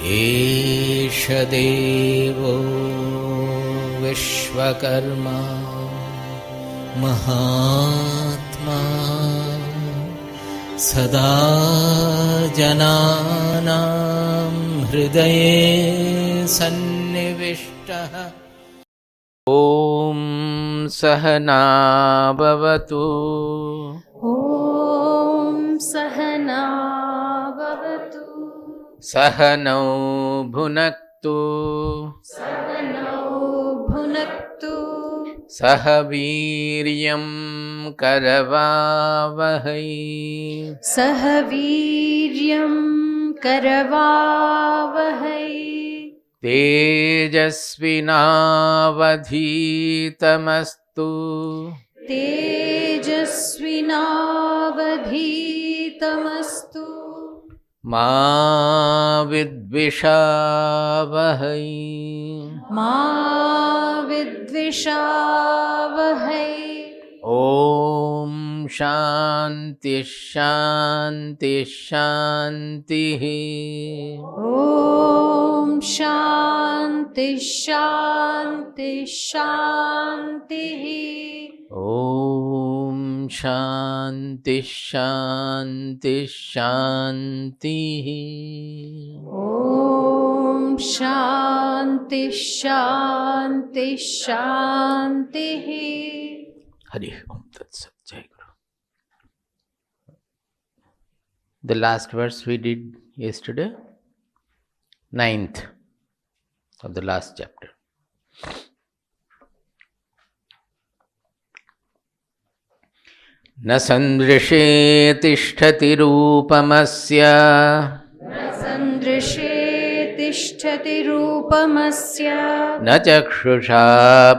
एष देवो विश्वकर्मा महात्मा सदा जनानां हृदये सन्निविष्टः। ॐ सहना भवतु। ॐ सहना भवतु। सहनौ भुनक्तु। सहनौ भुनक्तु। सह वीर्यं करवावहै। सह वीर्यं करवावहै। तेजस्विनावधीतमस्तु। तेजस्विनावधीतमस्तु। मा विद्विषावहै। मा विद्विषावहै। ॐ शान्ति शान्ति शान्तिः। ॐ शान्ति शान्ति शान्तिः। ॐ शान्ति शान्ति शान्तिः। ॐ शान्ति शान्ति शान्तिः। Hari Om Tat Sat. Jai Guru. The last verse we did yesterday, 9th of the last chapter. न सन्दृशे तिष्ठति रूपमस्य। न सन्दृशे तिष्ठति रूपमस्य। न चक्षुषा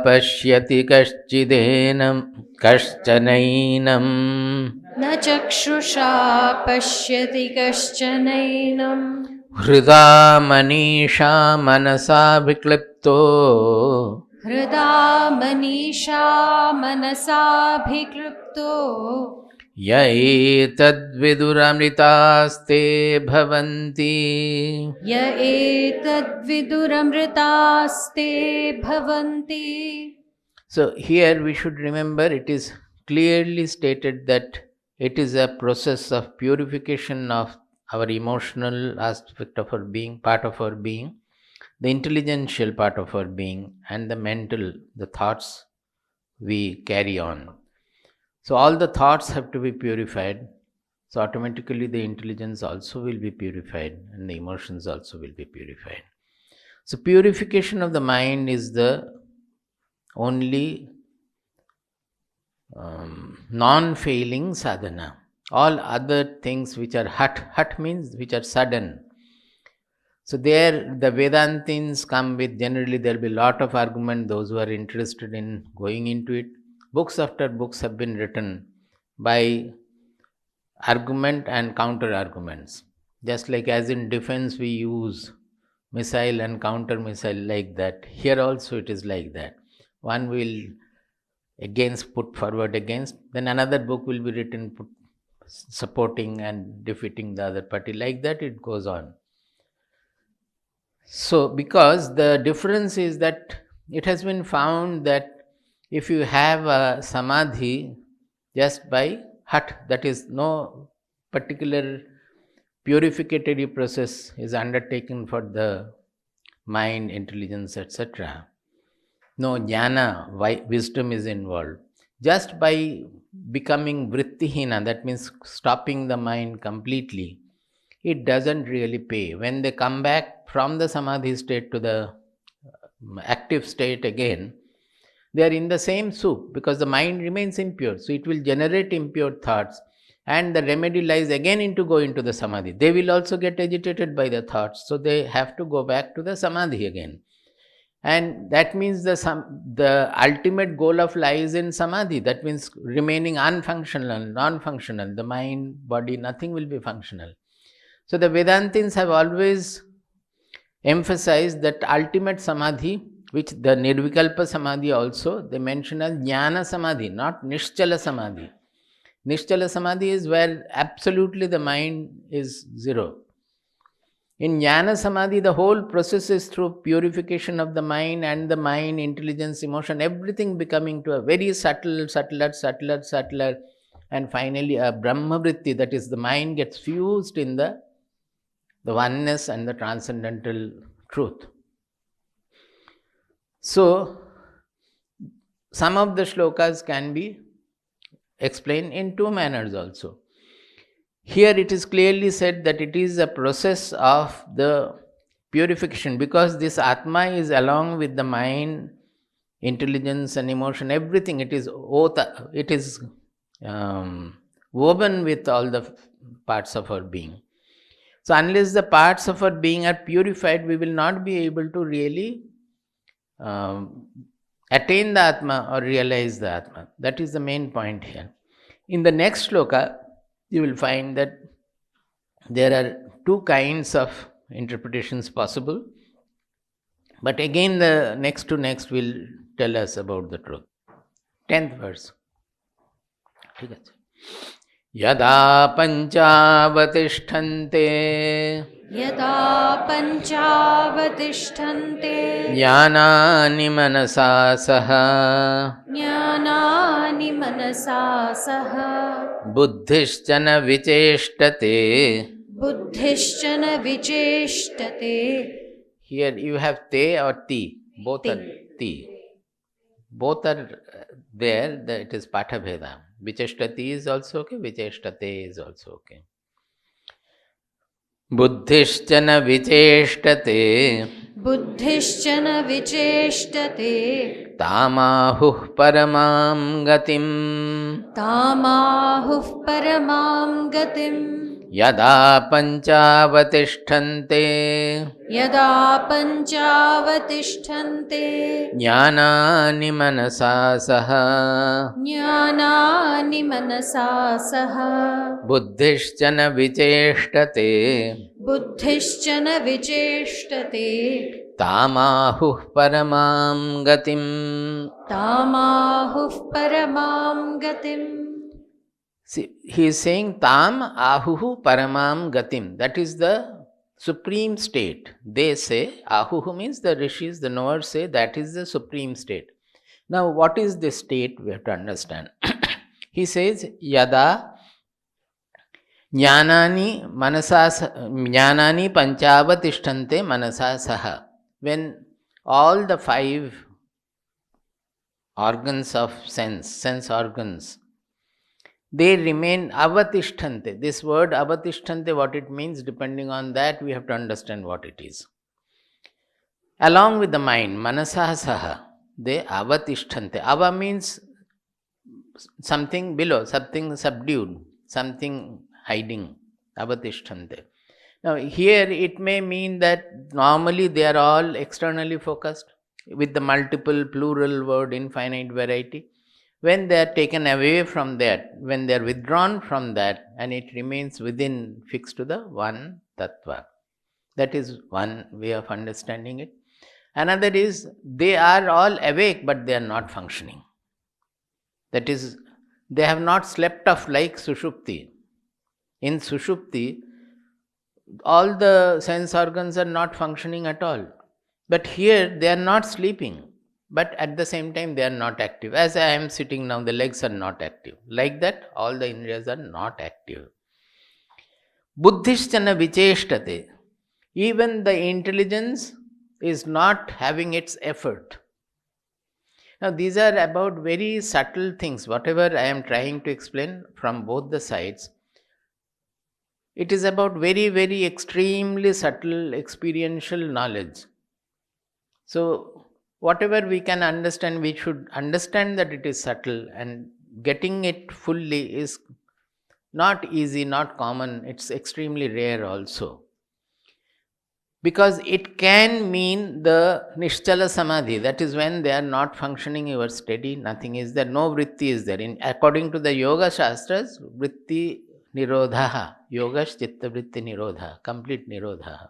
पश्यति कश्चनैनं। न चक्षुषा पश्यति कश्चनैनं। हृदा मनीषा मनसा विक्लिप्तो। हृदा मनीषा मनसाभिक्लृप्तो। य एतद्विदुरमृतास्ते भवन्ति। य एतद्विदुरमृतास्ते भवन्ति। So here we should remember, it is clearly stated that it is a process of purification of our emotional aspect of our being, part of our being, the intelligential part of our being, and the mental, the thoughts we carry on. So all the thoughts have to be purified. So automatically the intelligence also will be purified and the emotions also will be purified. So purification of the mind is the only non-failing sadhana. All other things which are hat means which are sudden. So there the Vedantins come with, generally there will be a lot of argument, those who are interested in going into it. Books after books have been written by argument and counter arguments. Just like as in defense we use missile and counter missile like that, here also it is like that. One will put forward against, then another book will be written supporting and defeating the other party. Like that it goes on. So because the difference is that it has been found that if you have a samadhi just by that is no particular purificatory process is undertaken for the mind, intelligence, etc. No jnana, wisdom is involved. Just by becoming vrittihina, that means stopping the mind completely, it doesn't really pay. When they come back from the samadhi state to the active state again, they are in the same soup because the mind remains impure. So it will generate impure thoughts, and the remedy lies again into go into the samadhi. They will also get agitated by the thoughts, so they have to go back to the samadhi again. And that means the ultimate goal of life is in samadhi. That means remaining unfunctional, non-functional. The mind, body, nothing will be functional. So the Vedantins have always emphasized that ultimate samadhi, which the Nirvikalpa Samadhi also, they mention as Jnana Samadhi, not Nishchala Samadhi. Nishchala Samadhi is where absolutely the mind is zero. In Jnana Samadhi, the whole process is through purification of the mind, and the mind, intelligence, emotion, everything becoming to a very subtler, and finally a Brahmavritti, that is the mind gets fused in the oneness and the transcendental truth. So, some of the shlokas can be explained in two manners also. Here it is clearly said that it is a process of the purification, because this Atma is along with the mind, intelligence and emotion, everything. It is woven with all the parts of our being. So unless the parts of our being are purified, we will not be able to really attain the Atma or realize the Atma. That is the main point here. In the next shloka, you will find that there are two kinds of interpretations possible. But again, the next to next will tell us about the truth. 10th verse. Yada panchavatishtante यदा पञ्चावतिष्ठन्ते jnanani manasa saha ज्ञानानि मनसा सह buddhischana vicheshtate. बुद्धिश्चन विचेष्टते. Here you have te or ti. Both Ti. are ti. Both are there. It is patha bheda. Vicheshtati is also okay. Vicheshtate is also okay. Buddhischana vicheshtate बुद्धिश्चन विचेष्टते tamahuh paramam gatim तामाहुः परमां गतिम् yada panchavatishtante यदा पञ्चावतिष्ठन्ते jnanani manasa saha ज्ञानानि मनसा सह buddhischana vicheshtate बुद्धिश्चन विचेष्टते tamahuh paramam gatim. तामाहुः परमां गतिम्. See, he is saying tam ahuhu paramam gatim. That is the supreme state. They say, ahuhu means the rishis, the knowers say that is the supreme state. Now, what is this state? We have to understand. He says, yada jnanani panchavatishtante manasa saha. When all the 5 organs of sense organs, they remain avatishtante. This word avatishtante, what it means, depending on that, we have to understand what it is. Along with the mind, manasa saha, they avatishtante. Ava means something below, something subdued, something hiding, avatishtante. Now here it may mean that normally they are all externally focused with the multiple plural word infinite variety. When they are taken away from that, when they are withdrawn from that, and it remains within, fixed to the one tattva. That is one way of understanding it. Another is they are all awake but they are not functioning. That is, they have not slept off like Sushupti. In Sushupti, all the sense organs are not functioning at all. But here they are not sleeping, but at the same time they are not active. As I am sitting now, the legs are not active. Like that, all the indriyas are not active. Buddhischana vicheshtate. Even the intelligence is not having its effort. Now these are about very subtle things. Whatever I am trying to explain from both the sides, it is about very, very extremely subtle experiential knowledge. So whatever we can understand, we should understand that it is subtle, and getting it fully is not easy, not common. It's extremely rare also. Because it can mean the Nishchala Samadhi, that is when they are not functioning, you are steady, nothing is there, no vritti is there. According to the Yoga Shastras, vritti nirodhaha, yogash chitta vritti nirodha, complete nirodha.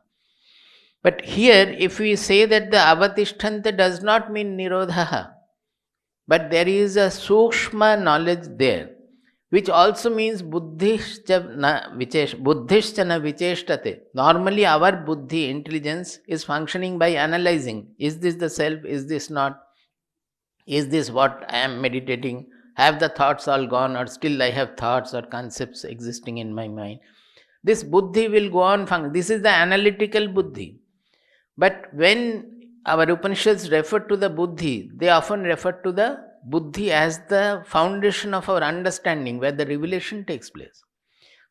But here, if we say that the avatishtanta does not mean nirodha, but there is a sukshma knowledge there. which also means buddhishcha na vicheshtate. Normally our buddhi, intelligence, is functioning by analyzing. Is this the self? Is this not? Is this what I am meditating? Have the thoughts all gone, or still I have thoughts or concepts existing in my mind? This buddhi will go on functioning. This is the analytical buddhi. But when our Upanishads refer to the buddhi, they often refer to the buddhi as the foundation of our understanding, where the revelation takes place.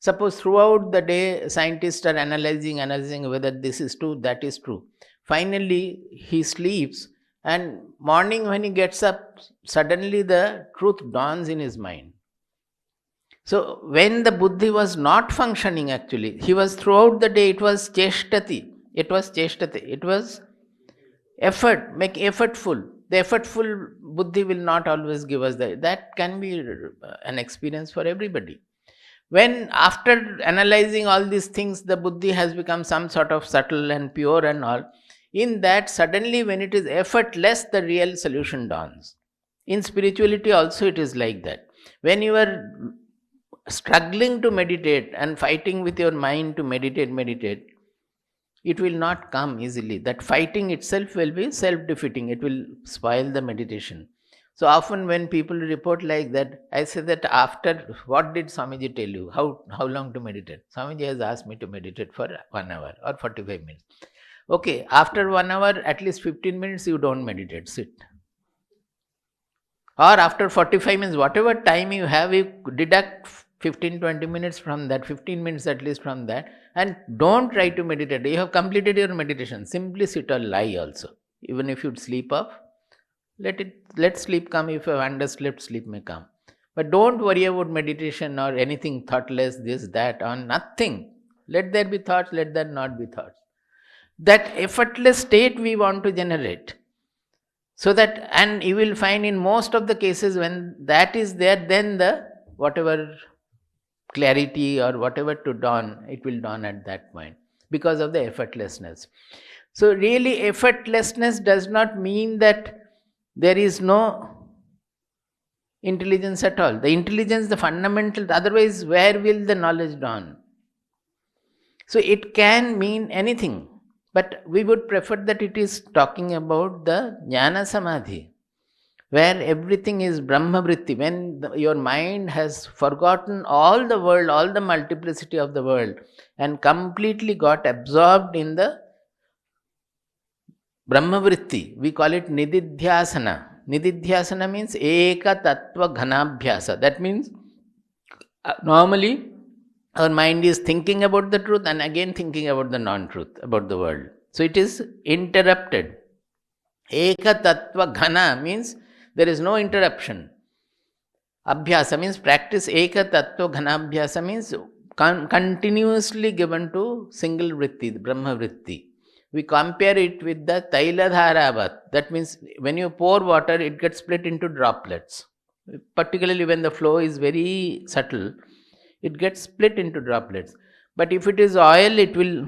Suppose throughout the day scientists are analyzing whether this is true, that is true. Finally he sleeps, and morning when he gets up, suddenly the truth dawns in his mind. So when the buddhi was not functioning, actually, he was throughout the day, it was cheshtati. It was effort, make effortful. The effortful buddhi will not always give us that. That can be an experience for everybody. When after analyzing all these things, the buddhi has become some sort of subtle and pure and all, in that suddenly when it is effortless, the real solution dawns. In spirituality also it is like that. When you are struggling to meditate and fighting with your mind to meditate, it will not come easily. That fighting itself will be self-defeating. It will spoil the meditation. So often when people report like that, I say that after, what did Swamiji tell you? How long to meditate? Swamiji has asked me to meditate for 1 hour or 45 minutes. Okay, after 1 hour, at least 15 minutes you don't meditate, sit. Or after 45 minutes, whatever time you have, you deduct 15-20 minutes from that, 15 minutes at least from that, and don't try to meditate. You have completed your meditation. Simply sit or lie also. Even if you sleep off, let sleep come. If you have underslept, sleep may come. But don't worry about meditation or anything thoughtless, this, that, or nothing. Let there be thoughts, let there not be thoughts. That effortless state we want to generate. So that, and you will find in most of the cases when that is there, then the whatever clarity or whatever to dawn, it will dawn at that point because of the effortlessness. So really effortlessness does not mean that there is no intelligence at all. The intelligence, the fundamental, otherwise where will the knowledge dawn? So it can mean anything, but we would prefer that it is talking about the jnana samadhi, where everything is Brahma-vritti, when your mind has forgotten all the world, all the multiplicity of the world, and completely got absorbed in the Brahma-vritti. We call it nididhyasana. Nididhyasana means eka tattva ghanabhyasa. That means normally our mind is thinking about the truth and again thinking about the non-truth, about the world. So it is interrupted. Eka tattva ghana means there is no interruption. Abhyasa means practice. Eka tattva ghanabhyasa means continuously given to single vritti, Brahma vritti. We compare it with the tailadharavat. That means when you pour water, it gets split into droplets. Particularly when the flow is very subtle, it gets split into droplets. But if it is oil, it will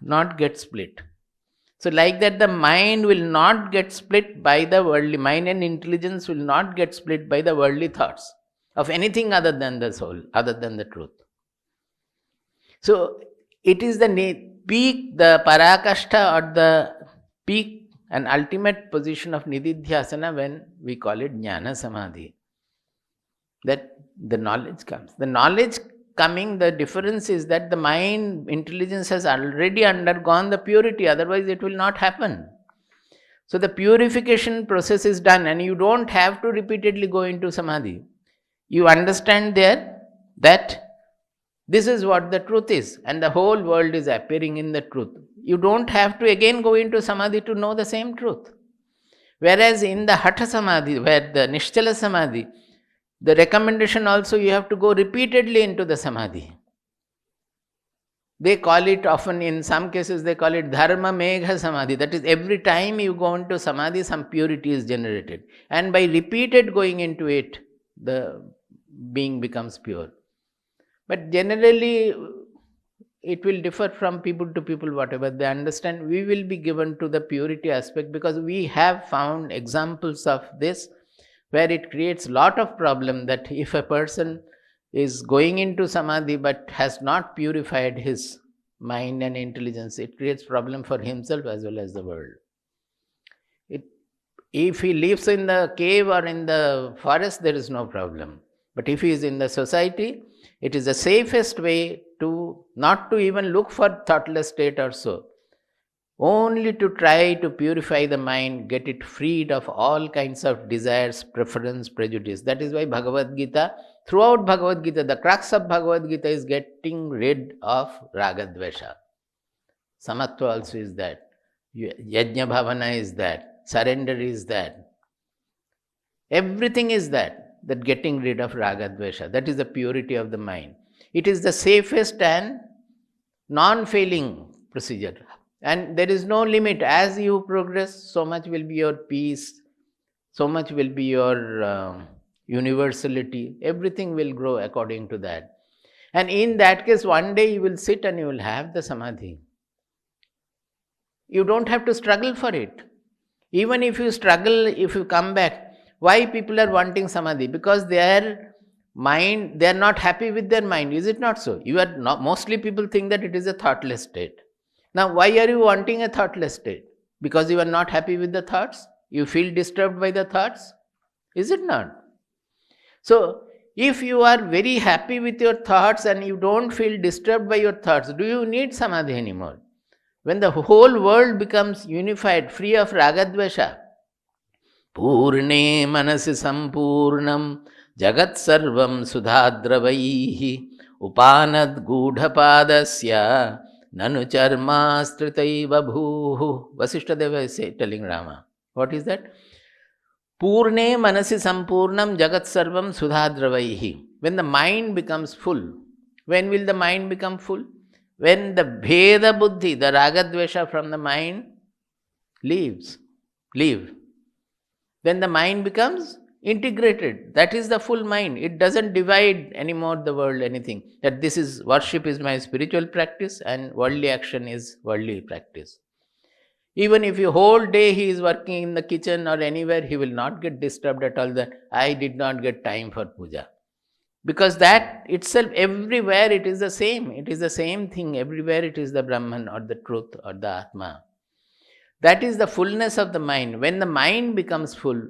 not get split. So like that, the mind will not get split by the worldly, mind and intelligence will not get split by the worldly thoughts of anything other than the soul, other than the truth. So it is the peak, the parakashta, or the peak and ultimate position of nididhyasana when we call it jnana samadhi. That the knowledge comes. The knowledge coming, the difference is that the mind, intelligence has already undergone the purity, otherwise it will not happen. So the purification process is done and you don't have to repeatedly go into samadhi. You understand there that this is what the truth is and the whole world is appearing in the truth. You don't have to again go into samadhi to know the same truth. Whereas in the hatha samadhi, where the nishchala samadhi, the recommendation also, you have to go repeatedly into the samadhi. They call it often, in some cases they call it dharma megha samadhi. That is, every time you go into samadhi, some purity is generated. And by repeated going into it, the being becomes pure. But generally, it will differ from people to people, whatever they understand. We will be given to the purity aspect because we have found examples of this where it creates lot of problem, that if a person is going into samadhi but has not purified his mind and intelligence, it creates problem for himself as well as the world. If he lives in the cave or in the forest, there is no problem. But if he is in the society, it is the safest way to not to even look for thoughtless state or so. Only to try to purify the mind, get it freed of all kinds of desires, preference, prejudice. That is why Bhagavad Gita, throughout Bhagavad Gita, the crux of Bhagavad Gita is getting rid of raga-dvesha. Samatva also is that. Yajna bhavana is that. Surrender is that. Everything is that getting rid of raga-dvesha. That is the purity of the mind. It is the safest and non-failing procedure. And there is no limit. As you progress, so much will be your peace, so much will be your universality. Everything will grow according to that. And in that case, one day you will sit and you will have the samadhi. You don't have to struggle for it. Even if you struggle, if you come back, why people are wanting samadhi? Because their mind, they are not happy with their mind. Is it not so? You are not, mostly people think that it is a thoughtless state. Now, why are you wanting a thoughtless state? Because you are not happy with the thoughts? You feel disturbed by the thoughts? Is it not? So, if you are very happy with your thoughts and you don't feel disturbed by your thoughts, do you need samadhi anymore? When the whole world becomes unified, free of raga-dvesha, Purne manasi sampurnam jagat sarvam sudhadravaihi upanad gudhapadasya nanu charmastritaiva bhuhu. Vasishtadeva is telling Rama. What is that? Purne manasi sampurnam jagat sarvam sudhadravaihi. When the mind becomes full. When will the mind become full? When the bheda buddhi, the raga-dvesha from the mind leave. Then the mind becomes integrated. That is the full mind. It doesn't divide anymore the world, anything. That this is, worship is my spiritual practice and worldly action is worldly practice. Even if your whole day he is working in the kitchen or anywhere, he will not get disturbed at all that I did not get time for puja. Because that itself, everywhere it is the same. It is the same thing. Everywhere it is the Brahman or the truth or the Atma. That is the fullness of the mind. When the mind becomes full,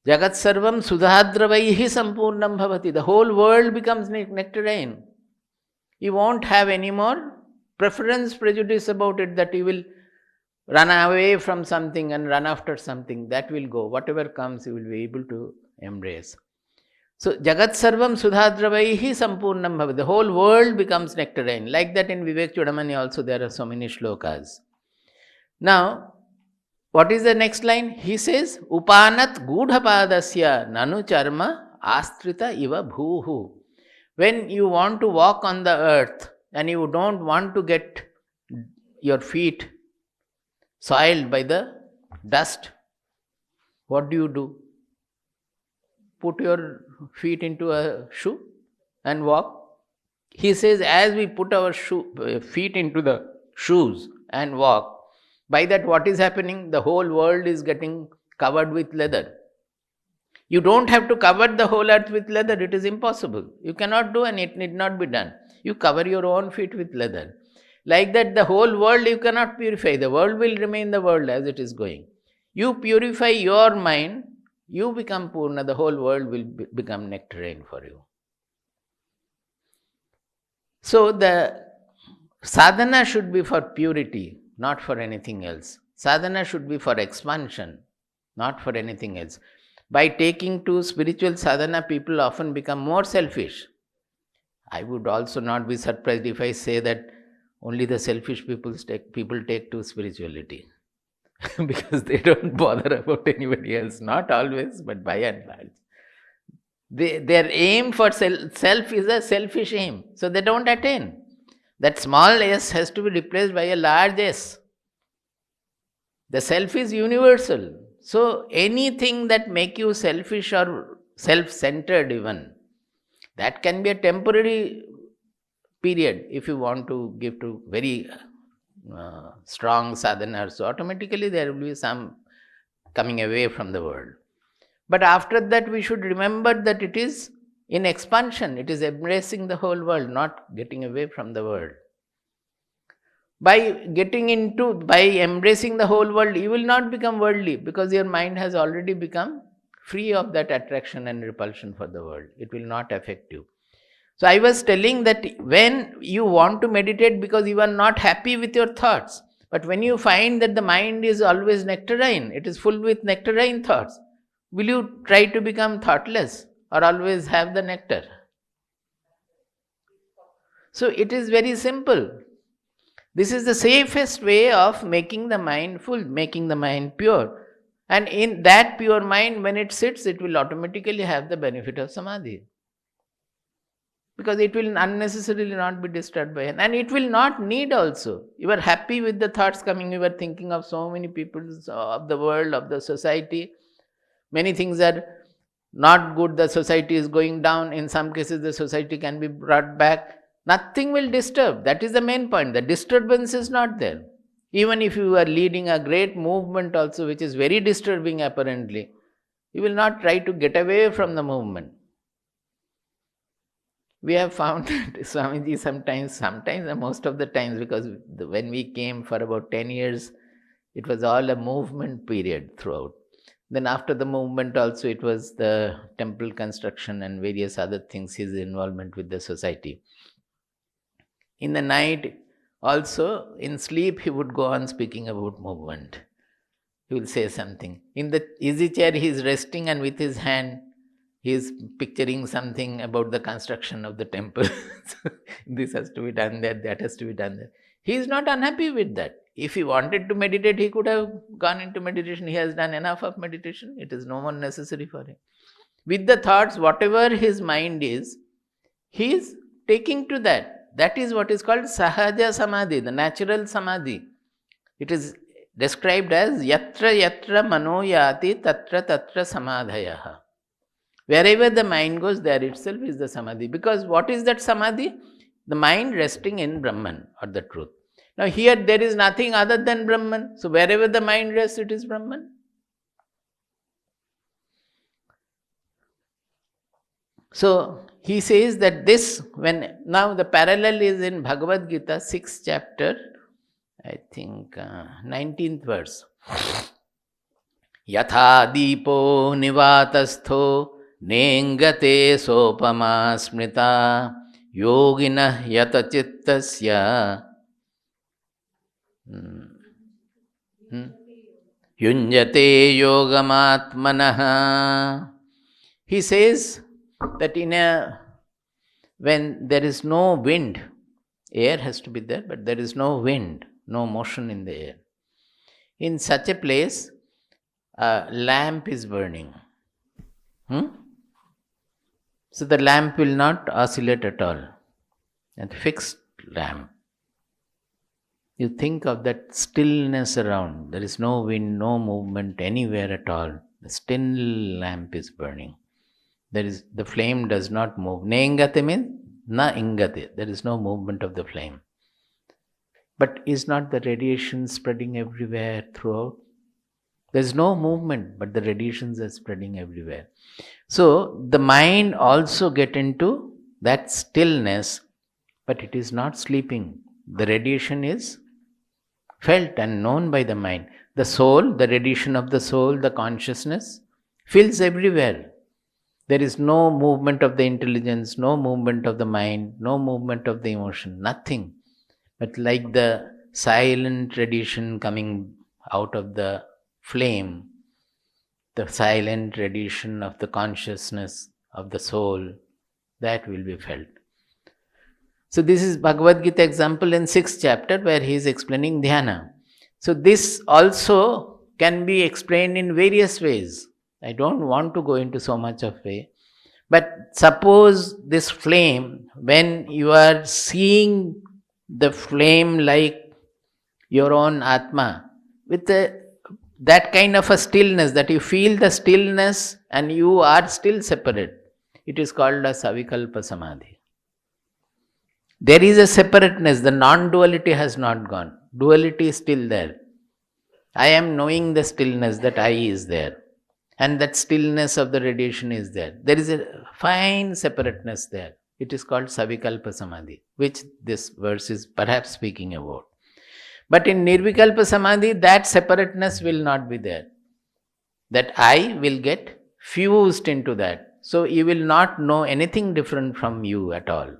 Jagat sarvam sudhadravaihi sampurnam bhavati. The whole world becomes nectarine. You won't have any more preference, prejudice about it, that you will run away from something and run after something. That will go. Whatever comes, you will be able to embrace. So, Jagat Sarvam Sudhadravaihi Sampurnam Bhavati. The whole world becomes nectarine. Like that in Vivek Chudamani also there are so many shlokas. Now, what is the next line? He says, Upanat Gudhapadasya Nanu Charma Astrita Iva Bhuhu. When you want to walk on the earth and you don't want to get your feet soiled by the dust, what do? Put your feet into a shoe and walk. He says, as we put our feet into the shoes and walk, by that what is happening? The whole world is getting covered with leather. You don't have to cover the whole earth with leather. It is impossible. You cannot do, and it need not be done. You cover your own feet with leather. Like that, the whole world you cannot purify. The world will remain the world as it is going. You purify your mind, you become Purna, the whole world will become nectarine for you. So the sadhana should be for purity, not for anything else. Sadhana should be for expansion, not for anything else. By taking to spiritual sadhana, people often become more selfish. I would also not be surprised if I say that only the selfish people take to spirituality. Because they don't bother about anybody else. Not always, but by and large. Their aim for self is a selfish aim. So they don't attain. That small s has to be replaced by a large s. The self is universal. So anything that make you selfish or self-centered even, that can be a temporary period if you want to give to very strong sadhana, so automatically there will be some coming away from the world. But after that we should remember that it is In expansion, it is embracing the whole world, not getting away from the world. By embracing the whole world, you will not become worldly, because your mind has already become free of that attraction and repulsion for the world. It will not affect you. So I was telling that when you want to meditate because you are not happy with your thoughts, but when you find that the mind is always nectarine, it is full with nectarine thoughts, will you try to become thoughtless or always have the nectar? So it is very simple. This is the safest way of making the mind full, making the mind pure. And in that pure mind, when it sits, it will automatically have the benefit of samadhi. Because it will unnecessarily not be disturbed by it. And it will not need also. You are happy with the thoughts coming, you are thinking of so many people, of the world, of the society. Many things are not good, the society is going down. In some cases, the society can be brought back. Nothing will disturb. That is the main point. The disturbance is not there. Even if you are leading a great movement also, which is very disturbing apparently, you will not try to get away from the movement. We have found that Swamiji sometimes and most of the times, because when we came for about 10 years, it was all a movement period throughout. Then after the movement also, it was the temple construction and various other things, his involvement with the society. In the night also, in sleep, he would go on speaking about movement. He will say something. In the easy chair, he is resting, and with his hand, he is picturing something about the construction of the temple. This has to be done there, that has to be done there. He is not unhappy with that. If he wanted to meditate, he could have gone into meditation. He has done enough of meditation. It is no more necessary for him. With the thoughts, whatever his mind is, he is taking to that. That is what is called sahaja samadhi, the natural samadhi. It is described as yatra yatra mano yati tatra tatra samadhayaha. Wherever the mind goes, there itself is the samadhi. Because what is that samadhi? The mind resting in Brahman, or the truth. Now here there is nothing other than Brahman. So wherever the mind rests, it is Brahman. So he says that this, now the parallel is in Bhagavad Gita, 6th chapter, I think 19th verse. Yatha deepo nivatastho nengate sopama smrita yogina yata chittasya yunjate yogamatmanaha. He says that when there is no wind, air has to be there, but there is no wind, no motion in the air. In such a place, a lamp is burning. So the lamp will not oscillate at all. A fixed lamp. You think of that stillness around. There is no wind, no movement anywhere at all. The still lamp is burning. The flame does not move. Nengate means na ingate. There is no movement of the flame. But is not the radiation spreading everywhere throughout? There is no movement, but the radiations are spreading everywhere. So the mind also get into that stillness, but it is not sleeping. The radiation is felt and known by the mind. The soul, the radiation of the soul, the consciousness, fills everywhere. There is no movement of the intelligence, no movement of the mind, no movement of the emotion, nothing. But like the silent radiation coming out of the flame, the silent radiation of the consciousness of the soul, that will be felt. So this is Bhagavad Gita example in 6th chapter where he is explaining dhyana. So this also can be explained in various ways. I don't want to go into so much of way. But suppose this flame, when you are seeing the flame like your own Atma, with that kind of a stillness, that you feel the stillness and you are still separate, it is called a savikalpa samadhi. There is a separateness, the non-duality has not gone. Duality is still there. I am knowing the stillness, that I is there. And that stillness of the radiation is there. There is a fine separateness there. It is called Savikalpa Samadhi, which this verse is perhaps speaking about. But in Nirvikalpa Samadhi, that separateness will not be there. That I will get fused into that. So you will not know anything different from you at all.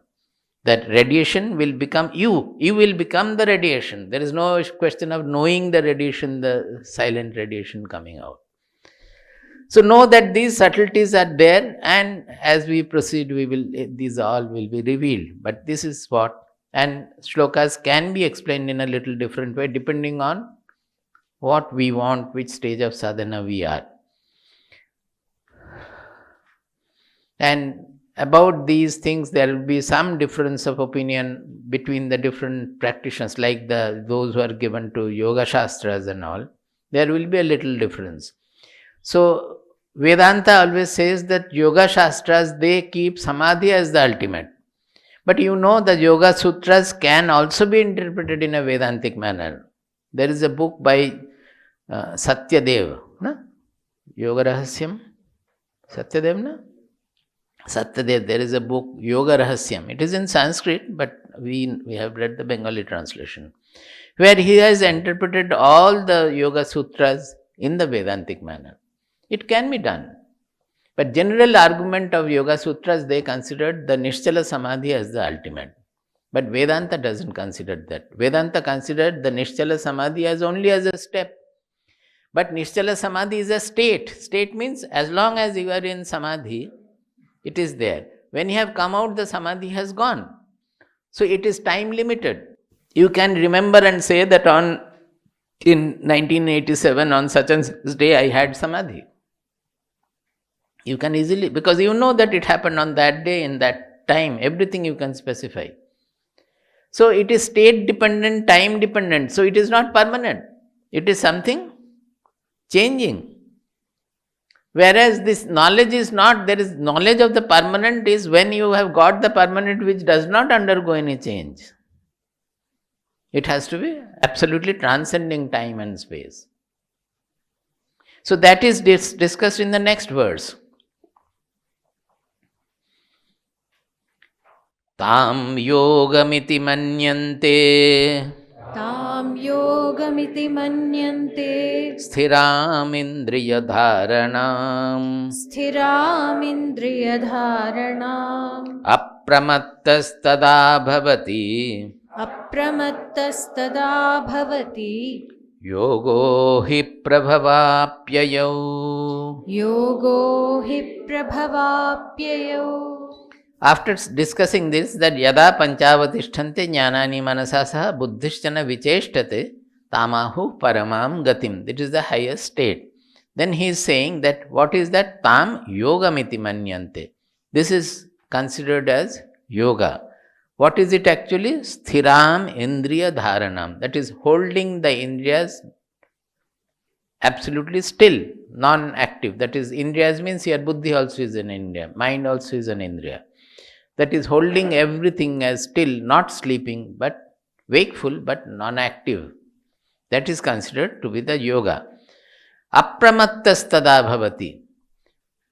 That radiation will become you. You will become the radiation. There is no question of knowing the radiation, the silent radiation coming out. So know that these subtleties are there, and as we proceed, these all will be revealed. But this is what, and shlokas can be explained in a little different way depending on what we want, which stage of sadhana we are. And about these things, there will be some difference of opinion between the different practitioners, like those who are given to yoga shastras and all. There will be a little difference. So Vedanta always says that yoga shastras, they keep samadhi as the ultimate. But you know the yoga sutras can also be interpreted in a Vedantic manner. There is a book by Satyadev, na? Yoga Rahasyam. Satyadev, na? Satyadev, there is a book, Yoga Rahasyam. It is in Sanskrit, but we have read the Bengali translation, where he has interpreted all the yoga sutras in the Vedantic manner. It can be done. But general argument of Yoga Sutras, they considered the Nishchala Samadhi as the ultimate. But Vedanta doesn't consider that. Vedanta considered the Nishchala Samadhi as only as a step. But Nishchala Samadhi is a state. State means as long as you are in Samadhi, it is there. When you have come out, the Samadhi has gone. So it is time limited. You can remember and say that in 1987, on such and such day, I had Samadhi. You can easily, because you know that it happened on that day, in that time, everything you can specify. So it is state dependent, time dependent. So it is not permanent. It is something changing. Whereas this knowledge is not, there is knowledge of the permanent is when you have got the permanent which does not undergo any change. It has to be absolutely transcending time and space. So that is discussed in the next verse. Tam yogamiti manyante Tam yogamiti manyante sthiram indriya dharanam sthiram indriya dharanam apramattastada bhavati apramattastada bhavati yogo hi prabhavapyayau. yogo hi prabhavapyayau. After discussing this, that yada panchavatishtante jnanani manasasaha buddhischana vicheshtate tamahu paramam gatim. That is the highest state. Then he is saying that what is that? Tam yogamiti manyante. This is considered as yoga. What is it actually? Sthiram indriya dharanam. That is holding the indriyas absolutely still, non-active. That is, indriyas means here buddhi also is an indriya, mind also is an indriya. That is holding everything as still, not sleeping, but wakeful, but non-active. That is considered to be the yoga. Apramattastada bhavati.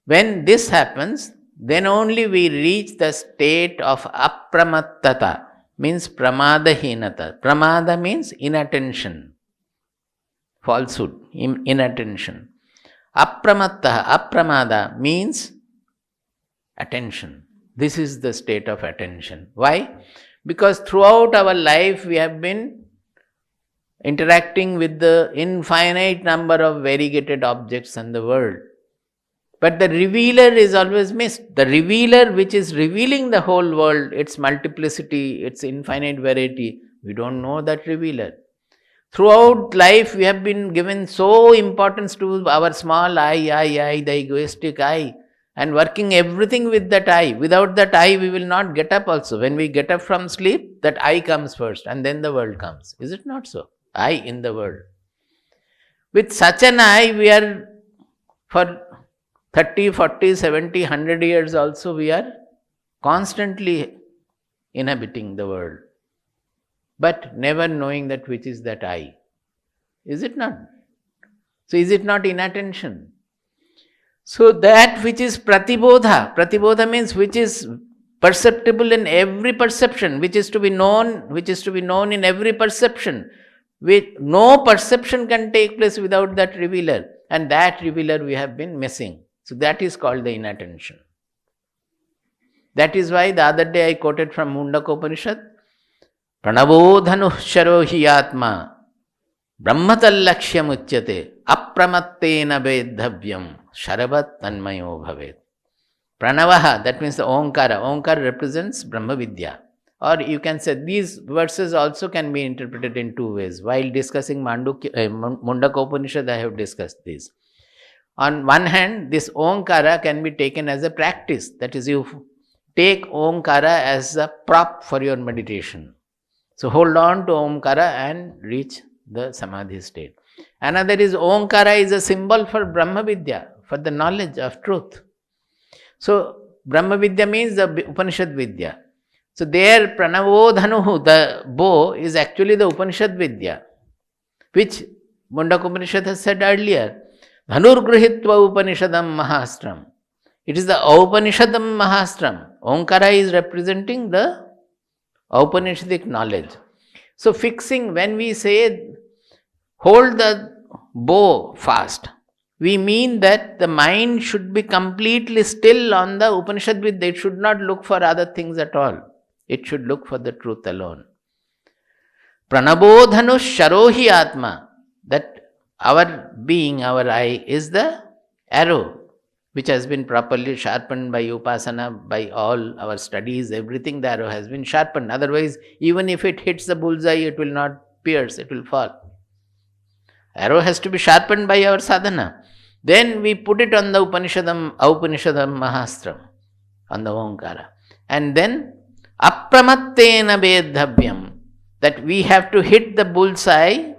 When this happens, then only we reach the state of apramattata, means pramadahinata. Pramada means inattention, falsehood, inattention. Apramattaha, apramada means attention. This is the state of attention. Why? Because throughout our life we have been interacting with the infinite number of variegated objects in the world. But the revealer is always missed. The revealer which is revealing the whole world, its multiplicity, its infinite variety, we don't know that revealer. Throughout life we have been given so importance to our small I, the egoistic I, and working everything with that I. Without that I, we will not get up also. When we get up from sleep, that I comes first and then the world comes. Is it not so? I in the world. With such an I, we are for 30, 40, 70, 100 years also, we are constantly inhabiting the world. But never knowing that which is that I. Is it not? So is it not inattention? So that which is pratibodha means which is perceptible in every perception, which is to be known in every perception. With no perception can take place without that revealer, and that revealer we have been missing. So that is called the inattention. That is why the other day I quoted from Mundakopanishad, Pranabodhanu sharohi atma brahmatallakshya muchyate apramattena vedhavyam sharavat tanmayo bhavet. Pranavaha, that means the Omkara. Omkara represents Brahma Vidya. Or you can say these verses also can be interpreted in two ways. While discussing Mundakopanishad, I have discussed this. On one hand, this Omkara can be taken as a practice. That is, you take Omkara as a prop for your meditation. So hold on to Omkara and reach the Samadhi state. Another is Omkara is a symbol for Brahma Vidya, for the knowledge of truth. So Brahma Vidya means the Upanishad Vidya. So there Pranavodhanuhu, the bow, is actually the Upanishad Vidya, which Mundakopanishad has said earlier. Dhanur Gruhitva Upanishadam Mahastram. It is the Upanishadam Mahastram. Omkara is representing the Upanishadic knowledge. So fixing, when we say hold the bow fast, we mean that the mind should be completely still on the Upanishad Vidya. It should not look for other things at all. It should look for the truth alone. Pranabodhanu sharohi atma. That our being, our I, is the arrow which has been properly sharpened by upasana, by all our studies, everything, the arrow has been sharpened. Otherwise, even if it hits the bullseye, it will not pierce, it will fall. Arrow has to be sharpened by our sadhana. Then we put it on the Upanishadam Mahastram, on the Omkara. And then apramattena vedhavyam, that we have to hit the bullseye,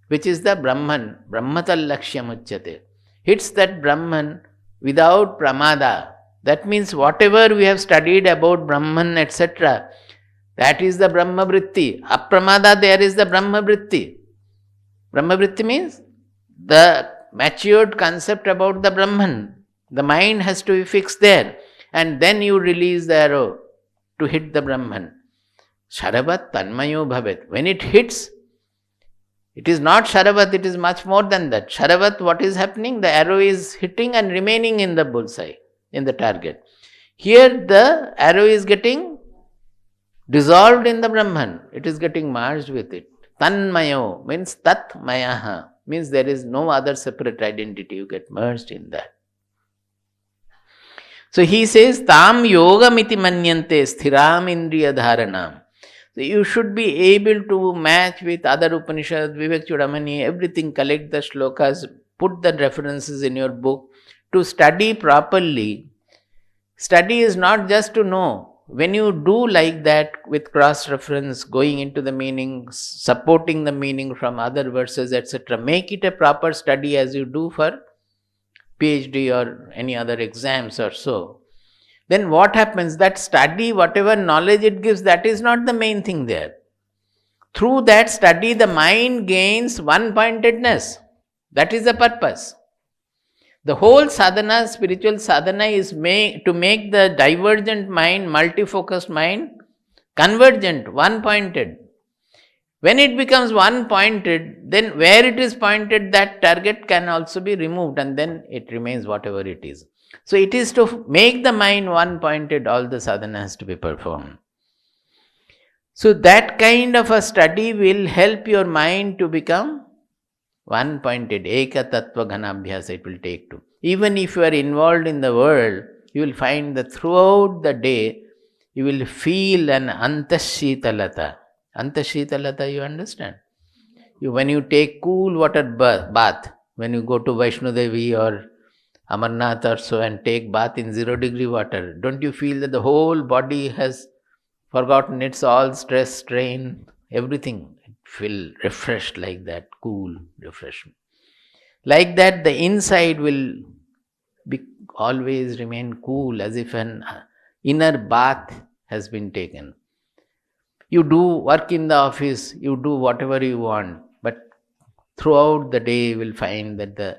which is the Brahman, brahmatallakshya muchyate. Hits that Brahman without pramada. That means whatever we have studied about Brahman, etc., that is the Brahma Vritti. Apramada, there is the Brahma Vritti. Brahma Vritti means the matured concept about the Brahman. The mind has to be fixed there. And then you release the arrow to hit the Brahman. Sharavat tanmayo bhavet. When it hits, it is not Sharavat, it is much more than that. Sharavat, what is happening? The arrow is hitting and remaining in the bullseye, in the target. Here the arrow is getting dissolved in the Brahman. It is getting merged with it. Tanmayo means tat mayaha, means there is no other separate identity. You get merged in that. So he says, tam yogamiti manyante sthiram indriya dharanam. So you should be able to match with other Upanishads, Vivek Chudamani, everything, collect the shlokas, put the references in your book to study properly. Study is not just to know. When you do like that with cross-reference, going into the meaning, supporting the meaning from other verses, etc., make it a proper study as you do for PhD or any other exams or so. Then what happens? That study, whatever knowledge it gives, that is not the main thing there. Through that study, the mind gains one-pointedness. That is the purpose. The whole sadhana, spiritual sadhana, is to make the divergent mind, multifocused mind, convergent, one-pointed. When it becomes one-pointed, then where it is pointed, that target can also be removed and then it remains whatever it is. So it is to make the mind one-pointed, all the sadhana has to be performed. So that kind of a study will help your mind to become one-pointed. Eka tattva ghanabhyasa it will take to. Even if you are involved in the world, you will find that throughout the day, you will feel an antashitalata. Antashitalata, you understand? When you take cool water bath, when you go to Vaishno Devi or Amarnath or so and take bath in 0 degree water, don't you feel that the whole body has forgotten its all stress, strain, everything? It feel refreshed like that, cool refreshment. Like that, the inside will always remain cool, as if an inner bath has been taken. You do work in the office, you do whatever you want, but throughout the day you will find that the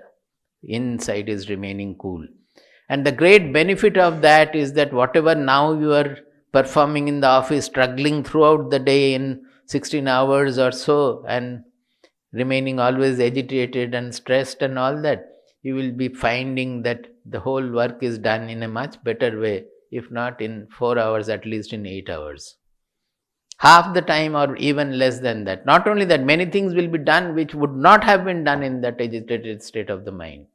inside is remaining cool. And the great benefit of that is that whatever now you are performing in the office, struggling throughout the day in 16 hours or so, and remaining always agitated and stressed and all that, you will be finding that the whole work is done in a much better way, if not in 4 hours, at least in 8 hours. Half the time or even less than that. Not only that, many things will be done which would not have been done in that agitated state of the mind.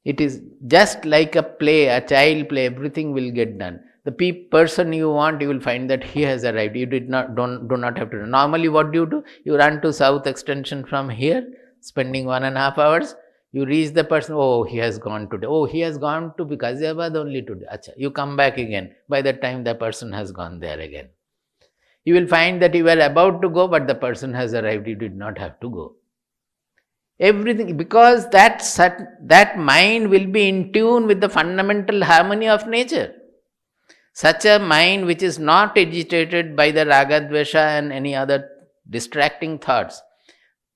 It is just like a play, a child play, everything will get done. The person you want, you will find that he has arrived. You do not have to. Normally what do? You run to South Extension from here, spending 1.5 hours. You reach the person, oh, he has gone today. Oh, he has gone to Ghaziabad only today. Achha, you come back again. By that time, the person has gone there again. You will find that you were about to go, but the person has arrived. You did not have to go. Everything, because that mind will be in tune with the fundamental harmony of nature. Such a mind which is not agitated by the raga-dvesha and any other distracting thoughts,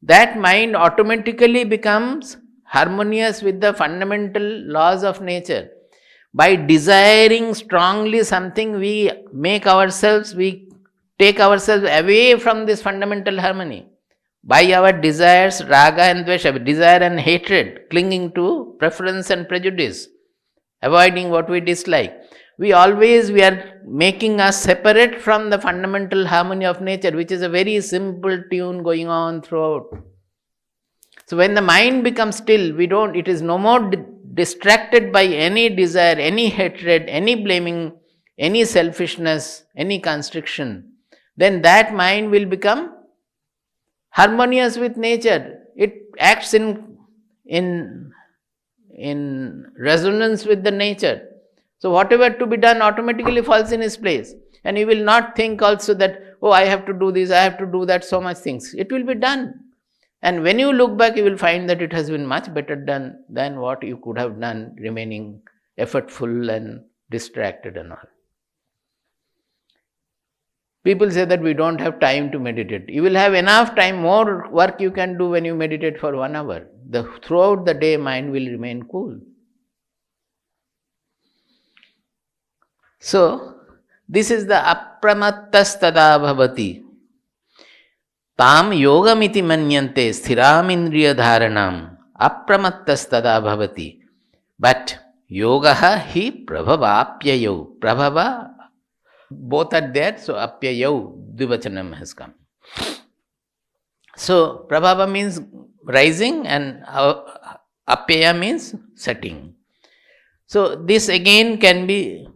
that mind automatically becomes harmonious with the fundamental laws of nature. By desiring strongly something, we take ourselves away from this fundamental harmony. By our desires, raga and dvesha, desire and hatred, clinging to preference and prejudice, avoiding what we dislike, we are making us separate from the fundamental harmony of nature, which is a very simple tune going on throughout. So when the mind becomes still, it is no more distracted by any desire, any hatred, any blaming, any selfishness, any constriction, then that mind will become harmonious with nature. It acts in resonance with the nature. So whatever to be done automatically falls in its place. And you will not think also that, oh, I have to do this, I have to do that, so much things. It will be done. And when you look back, you will find that it has been much better done than what you could have done, remaining effortful and distracted and all. People say that we don't have time to meditate. You will have enough time, more work you can do when you meditate for 1 hour. Throughout the day, mind will remain cool. So, this is the apramattas tada bhavati. Tam yogamiti manyante sthiram indriya dharanam apramattas tada bhavati. But yogaha hi prabhavapyayo. Prabhava, both are there, so apyayo, dvivachanam has come. So, prabhava means rising and apyaya means setting. So, this again can be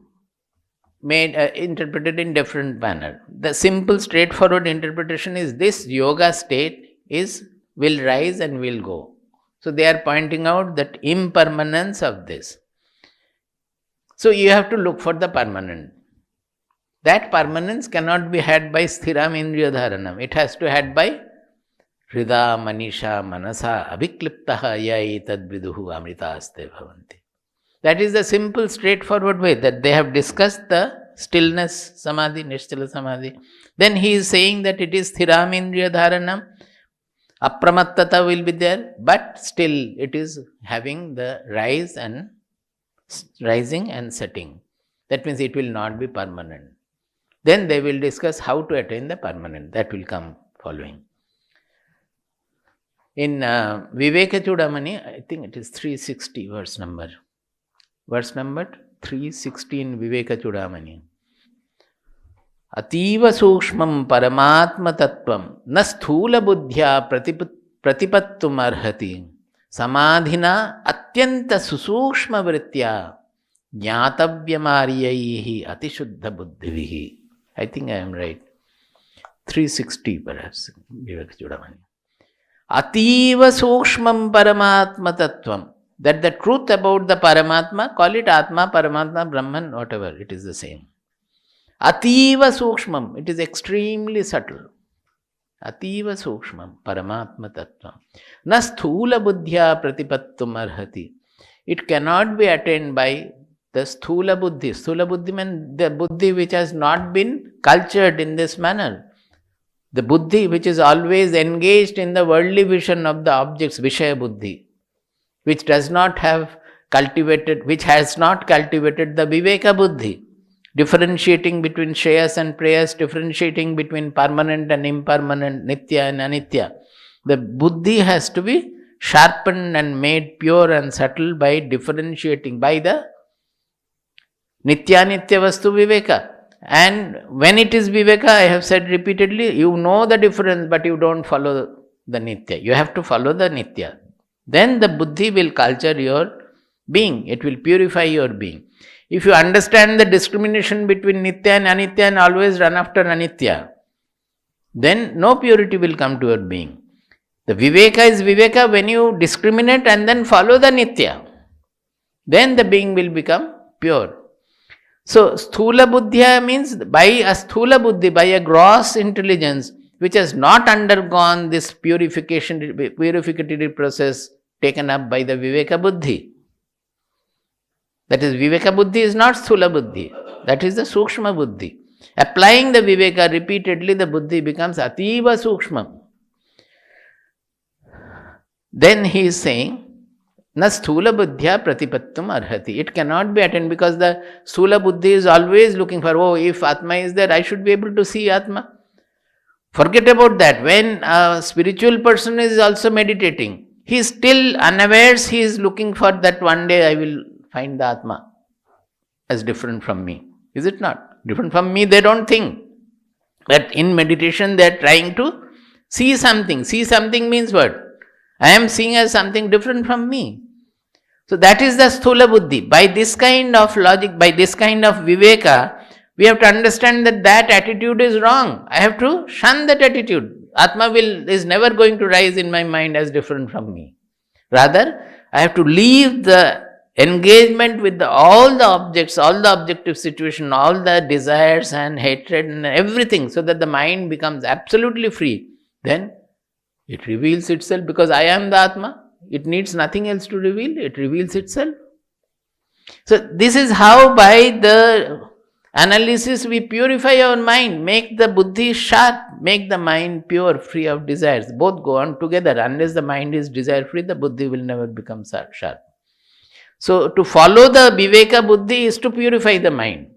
interpreted in different manner. The simple straightforward interpretation is this yoga state will rise and will go. So they are pointing out that impermanence of this. So you have to look for the permanent. That permanence cannot be had by sthiram indriya dharanam. It has to be had by hrida manisha manasa abhikliptaha yai tad viduhu amritaste bhavanti. That is the simple, straightforward way that they have discussed the stillness samadhi, nishtala samadhi. Then he is saying that it is sthiram indriya dharanam, apramattata will be there, but still it is having the rising and setting. That means it will not be permanent. Then they will discuss how to attain the permanent. That will come following. In Viveka Chudamani, I think it is 360 verse number. Verse number 360 in Viveka Chudamani. Ativa sukshmam paramatma tattvam na sthula buddhya pratipattum arhati samadhina atyanta susukshma vritya jnatavyamariyahi atishuddha buddhivihi. I think I am right. 360 perhaps, Viveka Chudamani. Ativa sukshmam paramatma tattvam. That the truth about the Paramatma, call it Atma, Paramatma, Brahman, whatever, it is the same. Ativa sukshmam, it is extremely subtle. Ativa sukshmam, Paramatma tattvam. Na sthula buddhya pratipattum arhati. It cannot be attained by the sthula buddhi. Sthula buddhi means the buddhi which has not been cultured in this manner. The buddhi which is always engaged in the worldly vision of the objects, Vishaya buddhi. which does not have cultivated, which has not cultivated the Viveka Buddhi, differentiating between Shreyas and Preyas, differentiating between permanent and impermanent, Nitya and Anitya. The Buddhi has to be sharpened and made pure and subtle by differentiating, by the Nitya Nitya Vastu Viveka. And when it is Viveka, I have said repeatedly, you know the difference, but you don't follow the Nitya. You have to follow the Nitya. Then the Buddhi will culture your being. It will purify your being. If you understand the discrimination between Nitya and Anitya and always run after Anitya, then no purity will come to your being. The Viveka is Viveka when you discriminate and then follow the Nitya. Then the being will become pure. So, Sthula Buddhya means by a Sthula Buddhi, by a gross intelligence, which has not undergone this purificatory process taken up by the Viveka Buddhi. That is, Viveka Buddhi is not Sthula Buddhi. That is the Sukshma Buddhi. Applying the Viveka repeatedly, the Buddhi becomes Ativa Sukshma. Then he is saying, Na sthula buddhya pratipattum arhati. It cannot be attained because the sthula buddhi is always looking for, oh, if Atma is there, I should be able to see Atma. Forget about that. When a spiritual person is also meditating, he is still unawares, he is looking for that one day I will find the Atma as different from me. Is it not? Different from me, they don't think. That in meditation they are trying to see something. See something means what? I am seeing as something different from me. So that is the Sthula Buddhi. By this kind of logic, by this kind of Viveka, we have to understand that that attitude is wrong. I have to shun that attitude. Atma is never going to rise in my mind as different from me. Rather, I have to leave the engagement with all the objects, all the objective situation, all the desires and hatred and everything, so that the mind becomes absolutely free. Then it reveals itself because I am the Atma. It needs nothing else to reveal. It reveals itself. So this is how by the analysis we purify our mind, make the buddhi sharp, make the mind pure, free of desires. Both go on together. Unless the mind is desire free, the buddhi will never become sharp. So to follow the Viveka Buddhi is to purify the mind.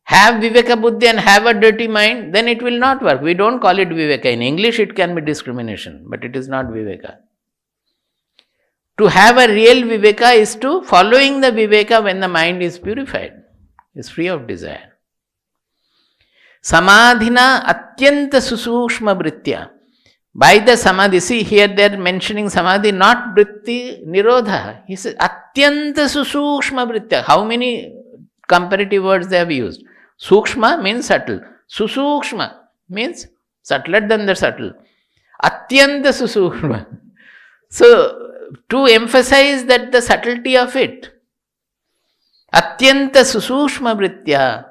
Have Viveka Buddhi and have a dirty mind, then it will not work. We don't call it Viveka. In English it can be discrimination, but it is not Viveka. To have a real Viveka is to following the Viveka when the mind is purified, is free of desire. Samadhina atyanta susukshma vritya. By the samadhi, see here they are mentioning samadhi, not vritti nirodha. He says atyanta susukshma vritya. How many comparative words they have used? Sukshma means subtle. Susukshma means subtler than the subtle. Atyanta susukshma. So, to emphasize that the subtlety of it. Atyanta susukshma vritya.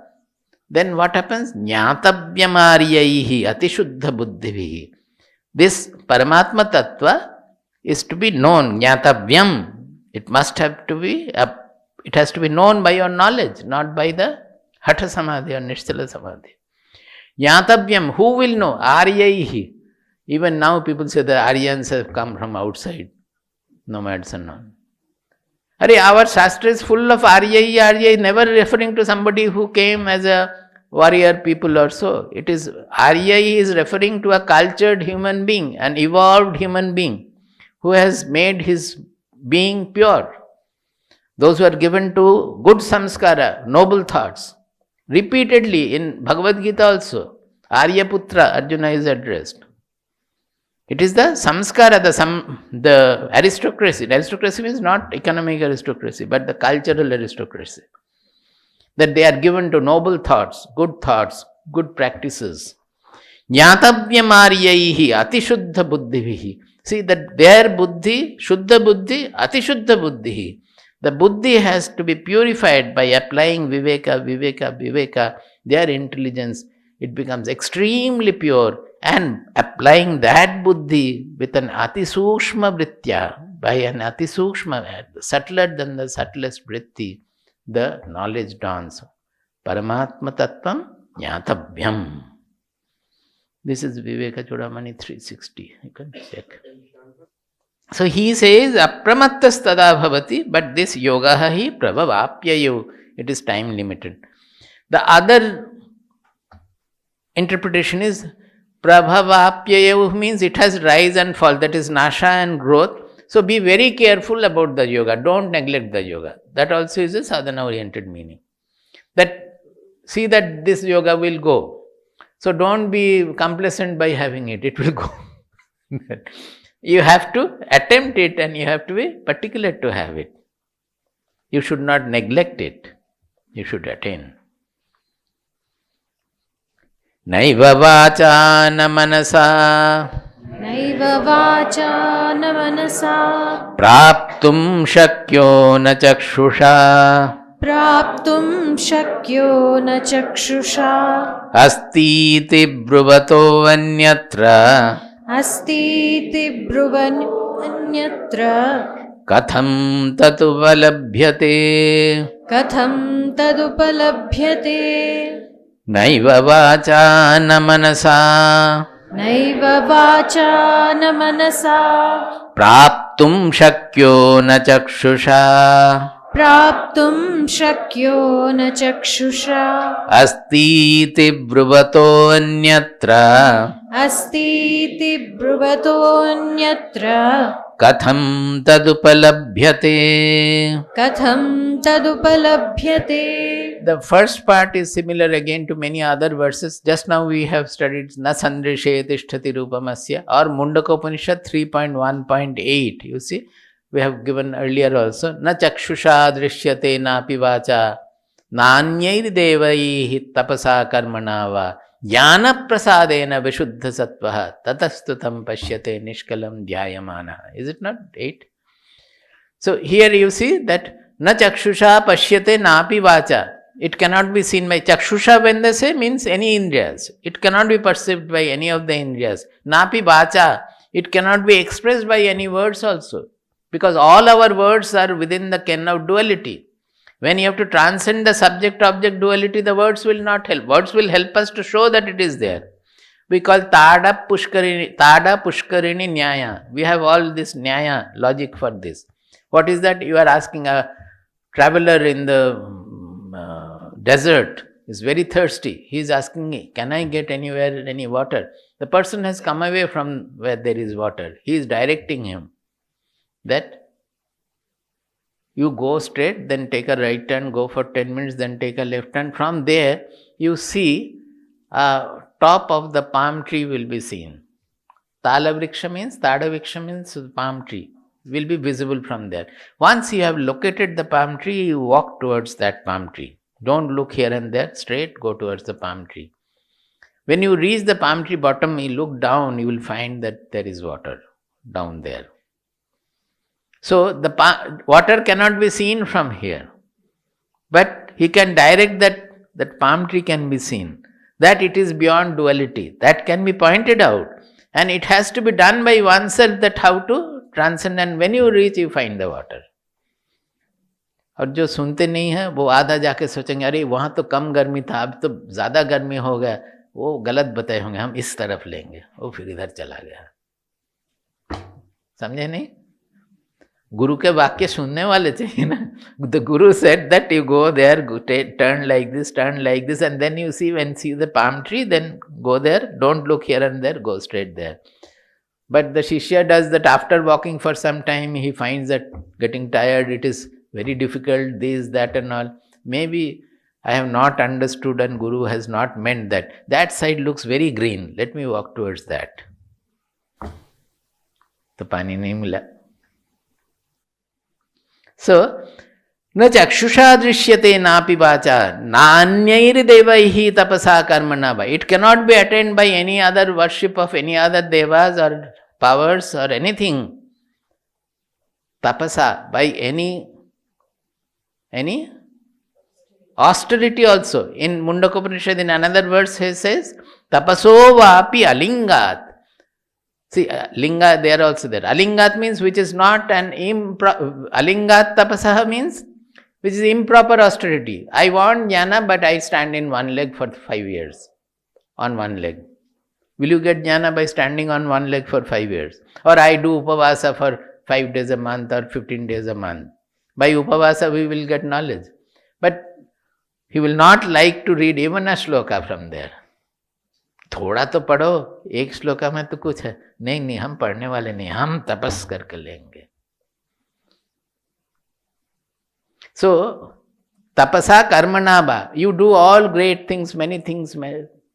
Then what happens? Jnatavyamariyahi atishuddha buddhivihi. This Paramatma Tattva is to be known. Jnatavyam. It must have to be, it has to be known by your knowledge, not by the Hatha Samadhi or Nishthala Samadhi. Jnatavyam. Who will know? Aryaihi. Even now people say the Aryans have come from outside. Nomads and all. Our Shastra is full of Aryai, never referring to somebody who came as a warrior people or so. It is, Aryai is referring to a cultured human being, an evolved human being who has made his being pure. Those who are given to good samskara, noble thoughts. Repeatedly in Bhagavad Gita also, Aryaputra, Arjuna is addressed. It is the samskara, the aristocracy. The aristocracy means not economic aristocracy, but the cultural aristocracy. That they are given to noble thoughts, good practices. Jnatavyamariyahi atishuddha buddhivihi. See that their buddhi, shuddha buddhi, atishuddha buddhihi. The buddhi has to be purified by applying viveka, their intelligence. It becomes extremely pure. And applying that buddhi with an atisukshma vritya, by an atisukshma, subtler than the subtlest vritti, the knowledge dawns. Paramatma tattvam jnatavyam. This is Viveka Chudamani 360. You can check. So he says, apramattas tada bhavati, but this yoga hi prabhavapyayu. It is time limited. The other interpretation is prabhavapyayu means it has rise and fall, that is nasha and growth. So be very careful about the yoga, don't neglect the yoga. That also is a sadhana oriented meaning. That see that this yoga will go. So don't be complacent by having it, it will go. You have to attempt it and you have to be particular to have it. You should not neglect it, you should attain. Naiva vacha na manasa Naiva vacha na manasa praptum shakyo na chakshusha praptum shakyo na chakshusha astiti bruvato anyatra astiti bruvanyatra katham tatupalabhyate. katham tadupalabhyate. Naiva vacha na manasa Naiva vacha na manasa praptum shakyo na chakshusha praptum shakyo na chakshusha astiti bruvato anyatra astiti bruvatoऽnyatra katham tadupalabhyate. katham tadupalabhyate. The first part is similar again to many other verses. Just now we have studied na sandrishe tishtati rupamasya or Mundakopanishad 3.1.8. You see, we have given earlier also. Na chakshusha drishyate na pivacha nanyair devaihi tapasa karmana va jnana prasadena vishuddha sattvaha tatastutam pashyate nishkalam dhyayamana. Is it not 8? So here you see that na chakshusha pashyate napi vacha. It cannot be seen by chakshusha, when they say, means any indriyas. It cannot be perceived by any of the indriyas. Napi vacha, it cannot be expressed by any words also. Because all our words are within the ken of duality. When you have to transcend the subject-object duality, the words will not help. Words will help us to show that it is there. We call tada pushkarini nyaya. We have all this nyaya logic for this. What is that? You are asking a traveler in the desert is very thirsty. He is asking me, can I get anywhere any water? The person has come away from where there is water. He is directing him that you go straight, then take a right turn, go for 10 minutes, then take a left turn. From there, you see top of the palm tree will be seen. Tala vriksha means palm tree will be visible from there. Once you have located the palm tree, you walk towards that palm tree. Don't look here and there, straight go towards the palm tree. When you reach the palm tree bottom, you look down, you will find that there is water down there. So the water cannot be seen from here, but he can direct that palm tree can be seen, that it is beyond duality. That can be pointed out, and it has to be done by oneself, that how to transcend, and when you reach, you find the water. और जो सुनते नहीं हैं वो आधा जाके सोचेंगे अरे वहाँ तो कम गर्मी था, अब तो ज़्यादा गर्मी हो गया, वो गलत बताए होंगे, हम इस तरफ लेंगे, वो फिर इधर चला गया. समझे नहीं? गुरु के वाक्य सुनने वाले चाहिए ना. The Guru said that you go there, turn like this, and then you see the palm tree, then go there, don't look here and there, go straight there. But the Shishya does that after walking for some time, he finds that getting tired, it is very difficult, this, that and all. Maybe I have not understood and Guru has not meant that. That side looks very green, let me walk towards that. तो पानी नहीं मिला. So, न चक्षुषा दृश्यते नापि वाचा नान्यैर देवैहि tapasa karmana va. It cannot be attained by any other worship of any other devas or powers or anything. Tapasa, by any austerity also. In Mundakopanishad, in another verse, he says, tapaso vapi alingat. See, linga, they are also there. Alingat means which is not an alingat tapasaha means which is improper austerity. I want jnana, but I stand in one leg for 5 years. On one leg. Will you get jnana by standing on one leg for 5 years? Or I do upavasa for 5 days a month or 15 days a month. By upavasa we will get knowledge. But he will not like to read even a shloka from there. थोड़ा तो पढ़ो, एक श्लोका में तो कुछ है. नहीं, हम पढ़ने वाले नहीं, हम तपस करके लेंगे. So, tapasa karmana ba. You do all great things, many things.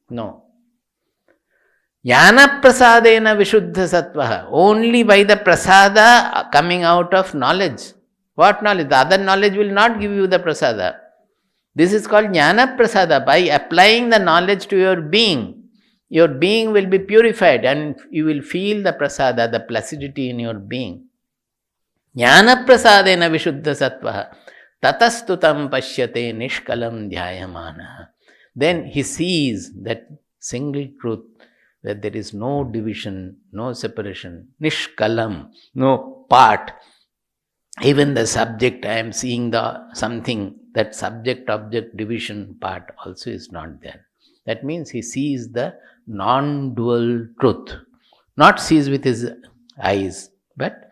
No. Jnana prasadena vishuddha sattvaha. Only by the prasada coming out of knowledge. What knowledge? The other knowledge will not give you the prasada. This is called jnana prasada. By applying the knowledge to your being will be purified and you will feel the prasada, the placidity in your being. Jnana prasadena vishuddha sattvaha. Tatastutam pashyate nishkalam dhyayamana. Then he sees that single truth, that there is no division, no separation, nishkalam, no part. Even the subject, I am seeing something, that subject-object division part also is not there. That means he sees the non-dual truth. Not sees with his eyes, but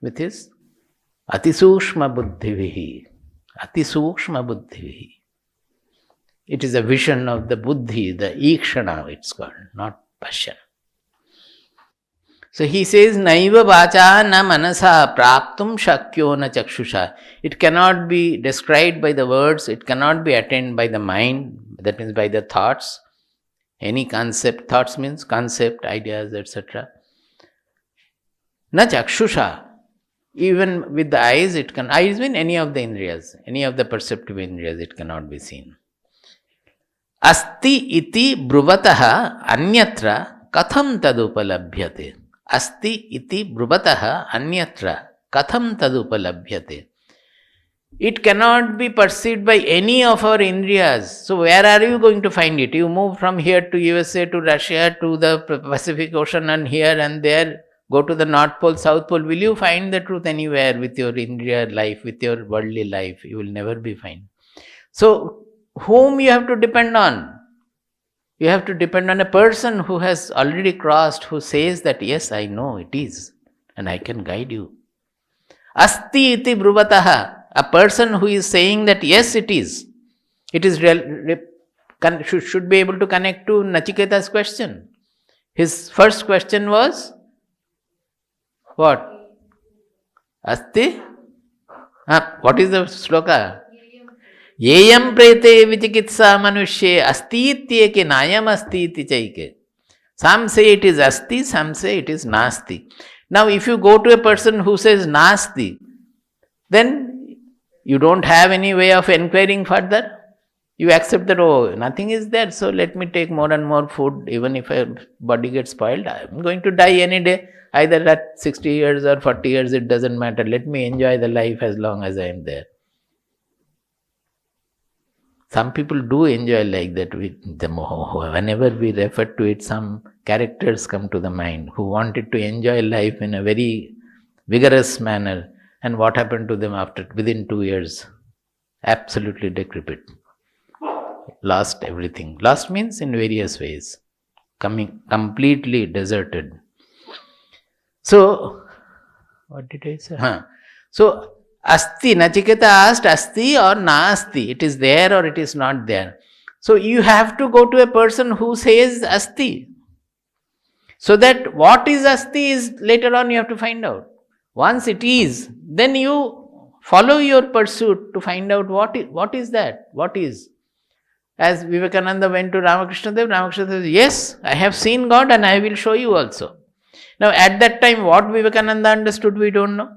with his atisukshma buddhivihi. Atisukshma buddhivihi. It is a vision of the buddhi, the ikshana it's called, not passion. So he says, naiva vacha na manasa praptum shakyo na chakshusha. It cannot be described by the words, it cannot be attained by the mind, that means by the thoughts. Any concept, thoughts means concept, ideas, etc. Na chakshusha. Even with the eyes, eyes mean any of the indriyas, any of the perceptive indriyas, it cannot be seen. Asti iti bruvataha anyatra katham tadupalabhyate. Asti iti bruvataha anyatra katham tadupalabhyate. It cannot be perceived by any of our indriyas. So where are you going to find it? You move from here to USA, to Russia, to the Pacific Ocean and here and there. Go to the North Pole, South Pole. Will you find the truth anywhere with your indriya life, with your worldly life? You will never be find. So whom you have to depend on? You have to depend on a person who has already crossed, who says that yes, I know it is and I can guide you. Asti iti bruvataha. A person who is saying that yes, it is. It is real, should be able to connect to Nachiketa's question. His first question was, what? Asti? What is the sloka? Yeyam prete vichikitsa manushye asti ityeke nayam asti iti chaike. Some say it is asti, some say it is nasti. Now if you go to a person who says nasti, then you don't have any way of inquiring further. You accept that, oh, nothing is there, so let me take more and more food. Even if my body gets spoiled, I am going to die any day. Either at 60 years or 40 years, it doesn't matter. Let me enjoy the life as long as I am there. Some people do enjoy like that. Whenever we refer to it, some characters come to the mind who wanted to enjoy life in a very vigorous manner. And what happened to them within 2 years? Absolutely decrepit. Lost everything. Lost means in various ways. Completely deserted. So, what did I say? So, asti, Nachiketa asked, asti or nasti? It is there or it is not there. So, you have to go to a person who says asti. So that what is asti is later on you have to find out. Once it is, then you follow your pursuit to find out what is that, what is. As Vivekananda went to Ramakrishna Dev says, yes, I have seen God and I will show you also. Now at that time, what Vivekananda understood, we don't know.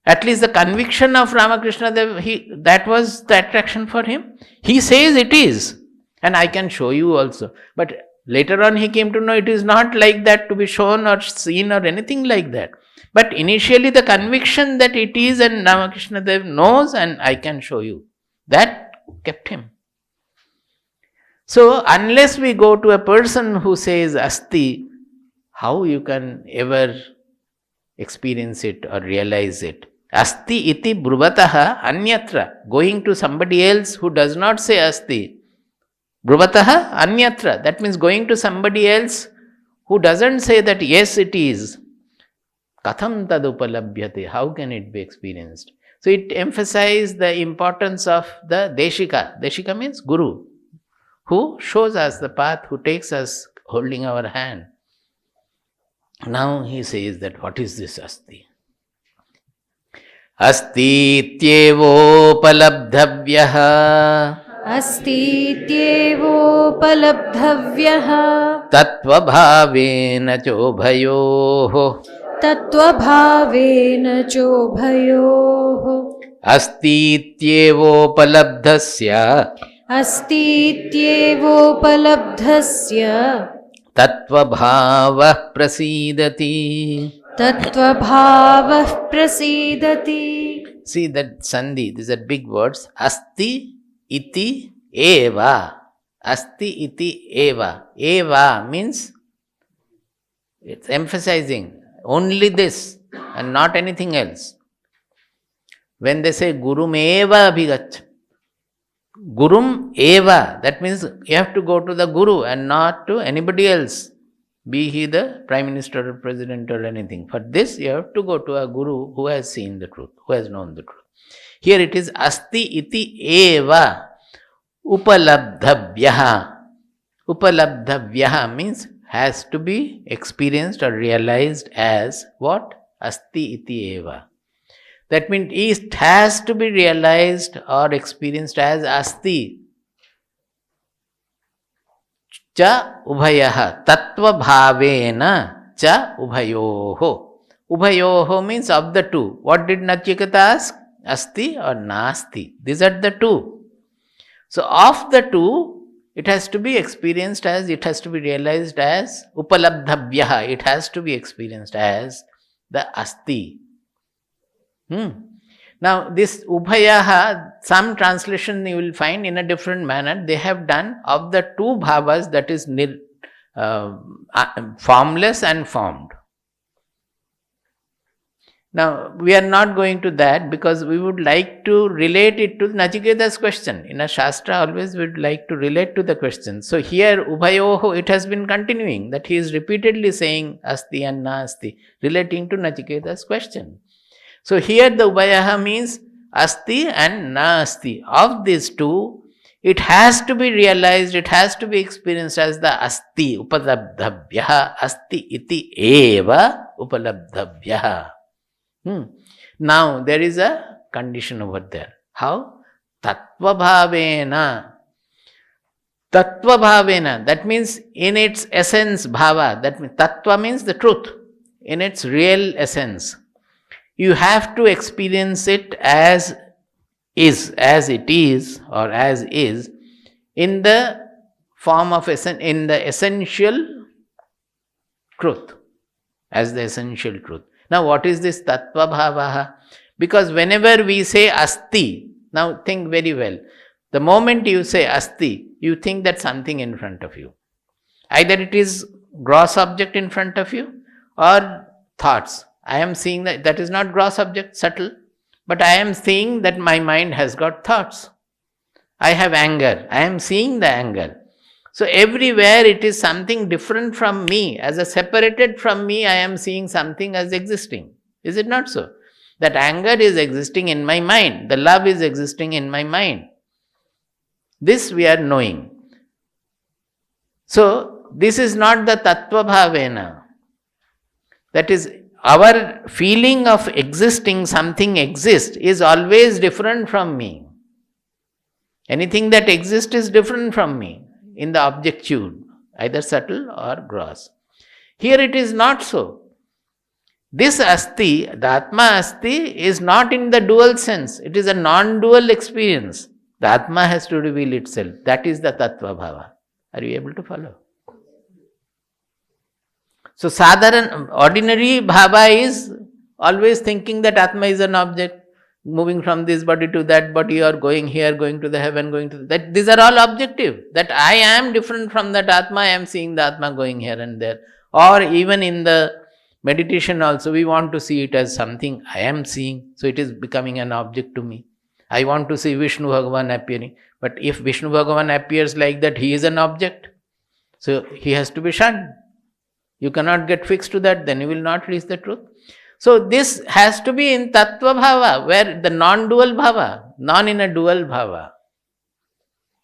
At least the conviction of Ramakrishna Dev, that was the attraction for him. He says it is, and I can show you also. But later on he came to know it is not like that to be shown or seen or anything like that. But initially the conviction that it is and Ramakrishna Dev knows and I can show you, that kept him. So unless we go to a person who says asti, how you can ever experience it or realize it? Asti iti bruvataha anyatra. Going to somebody else who does not say asti. Bruvataha anyatra. That means going to somebody else who doesn't say that yes it is. Katham tadupalabhyate, how can it be experienced? So it emphasizes the importance of the Deshika. Deshika means Guru, who shows us the path, who takes us holding our hand. Now he says that what is this Asti? Astityevopalabdhavyah अस्तीत्येवोपलब्धव्यः tatvabhavena chobhayoh तत्त्वभावेन चोभयोः astityevopalabdhasya अस्तीत्येवोपलब्धस्य tatvabhavah prasidati. तत्त्वभावः प्रसीदति. See that sandhi, these are big words. Asti iti eva. Asti iti eva. Eva means it's emphasizing only this and not anything else. When they say Gurum eva abhigach, Gurum eva, that means you have to go to the Guru and not to anybody else, be he the Prime Minister or President or anything. For this you have to go to a Guru who has seen the truth, who has known the truth. Here it is Asti iti eva upalabdhavyaha. Upalabdhavyaha means has to be experienced or realized as what? Asti iti eva. That means it has to be realized or experienced as Asti. Cha ubhayaha tattva bhavena cha ubhayoho. Ubhayoho means of the two. What did Nachiketa ask? Asti or Nasti. These are the two. So of the two, it has to be experienced as, it has to be realized as upalabdhavyaha. It has to be experienced as the Asti. Now this ubhayaha, some translation you will find in a different manner. They have done of the two bhavas, that is formless and formed. Now we are not going to that because we would like to relate it to Nachiketa's question. In a Shastra always we would like to relate to the question. So here ubhayoho, it has been continuing, that he is repeatedly saying Asti and Nasti, relating to Nachiketa's question. So here the ubhayaha means Asti and Nasti. Of these two, it has to be realized, it has to be experienced as the Asti, upadabdhavyaha, Asti iti eva upalabdhavyaha. Now there is a condition over there. How? Tattva bhavena. Tattva bhavena, that means in its essence bhava, that means tattva means the truth, in its real essence. You have to experience it as is, as it is, or as is, in the form of in the essential truth, as the essential truth. Now what is this tattva bhavaha? Because whenever we say asti, now think very well, the moment you say asti, you think that something in front of you. Either it is gross object in front of you or thoughts. I am seeing that is not gross object, subtle, but I am seeing that my mind has got thoughts. I have anger, I am seeing the anger. So everywhere it is something different from me. As a separated from me, I am seeing something as existing. Is it not so? That anger is existing in my mind, the love is existing in my mind. This we are knowing. So this is not the tattva bhavena. That is, our feeling of existing, something exists, is always different from me. Anything that exists is different from me in the objectude, either subtle or gross. Here it is not so. This asti, the Atma asti, is not in the dual sense. It is a non-dual experience. The Atma has to reveal itself. That is the tattva bhava. Are you able to follow? So sadharan, ordinary bhava is always thinking that Atma is an object, moving from this body to that body, or going here, going to the heaven, going to that. These are all objective. That I am different from that Atma, I am seeing the Atma going here and there. Or even in the meditation also, we want to see it as something I am seeing. So it is becoming an object to me. I want to see Vishnu Bhagavan appearing. But if Vishnu Bhagavan appears like that, he is an object. So he has to be shunned. You cannot get fixed to that, then you will not reach the truth. So this has to be in Tattva Bhava, where the non-dual Bhava, non in a dual Bhava.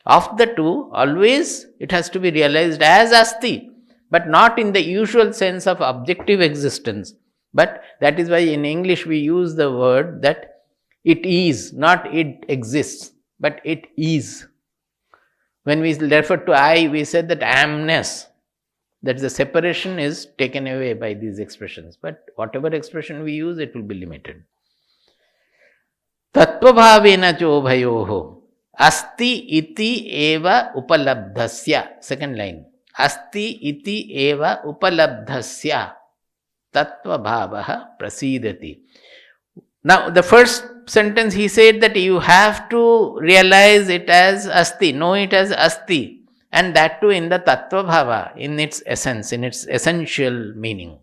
Of the two, always it has to be realized as Asti, but not in the usual sense of objective existence. But that is why in English we use the word that it is, not it exists, but it is. When we refer to I, we said that amness, that the separation is taken away by these expressions. But whatever expression we use, it will be limited. Tattvabhavena chobhayoho asti iti eva upalabdhasya. Second line. Asti iti eva upalabdhasya tattvabhavaha prasidati. Now, the first sentence he said that you have to realize it as asti, know it as asti. And that too in the Tattva Bhava, in its essence, in its essential meaning,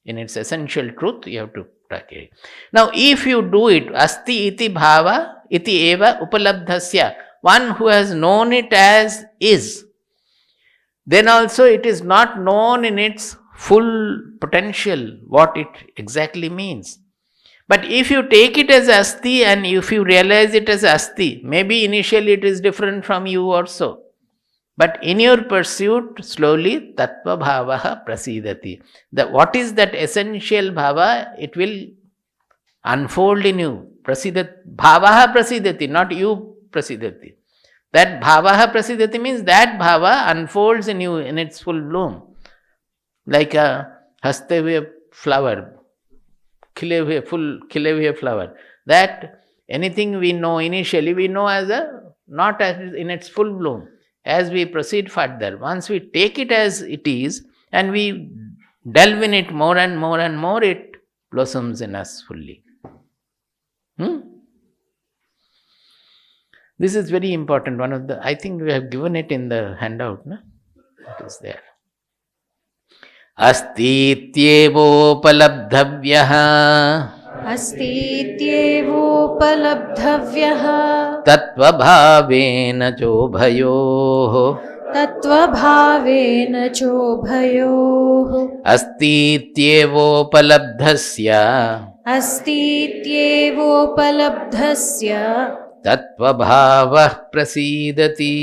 in its essential truth, you have to take it. Now, if you do it, Asti iti bhava iti eva upalabdhasya, one who has known it as is, then also it is not known in its full potential, what it exactly means. But if you take it as Asti and if you realize it as Asti, maybe initially it is different from you also. But in your pursuit, slowly, tattva bhavaha prasidati. What is that essential bhava? It will unfold in you. Bhavaha prasidati, not you prasidati. That bhavaha prasidati means that bhava unfolds in you in its full bloom. Like a haste hue flower, khile hue flower. That anything we know initially, we know as not as in its full bloom. As we proceed further, once we take it as it is and we delve in it more and more and more, it blossoms in us fully. This is very important. One of the, I think we have given it in the handout. No? It is there. Astityevoopalabdhavyaha अस्तीत्येवोपलब्धव्यः तत्त्वभावेन चोभयोः तत्त्वभावेन चोभयोः अस्तीत्येवोपलब्धस्य अस्तीत्येवोपलब्धस्य तत्त्वभावः प्रसीदति.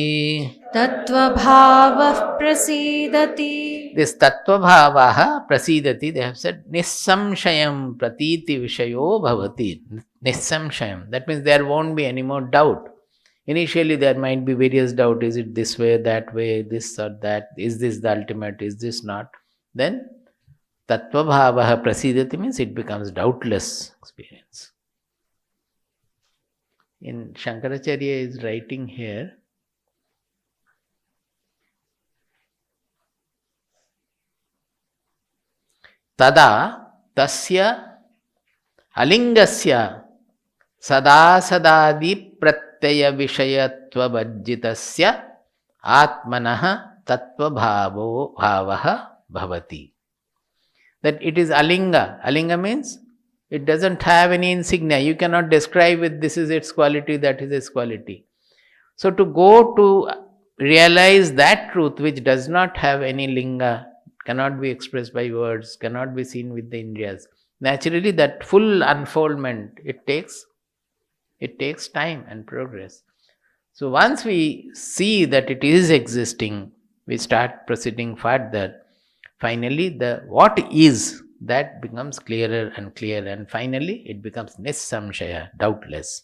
तत्त्वभावः प्रसीदति. This tattvabhavaha prasidati, they have said nissamshayam pratiti vishayo bhavati. Nissamshayam. That means there won't be any more doubt. Initially there might be various doubt. Is it this way, that way, this or that? Is this the ultimate? Is this not? Then tattvabhavaha prasidati means it becomes doubtless experience. In Shankaracharya is writing here, tada tasya alingasya sadasadadi pratyaya vishayatva vajjitasya atmanaha tattva bhavaha bhavati. That it is alinga. Alinga means it doesn't have any insignia. You cannot describe it, this is its quality, that is its quality. So to go to realize that truth which does not have any linga, cannot be expressed by words, cannot be seen with the indriyas. Naturally, that full unfoldment, it takes time and progress. So once we see that it is existing, we start proceeding further. Finally, the what is, that becomes clearer and clearer, and finally it becomes nissamshaya, doubtless.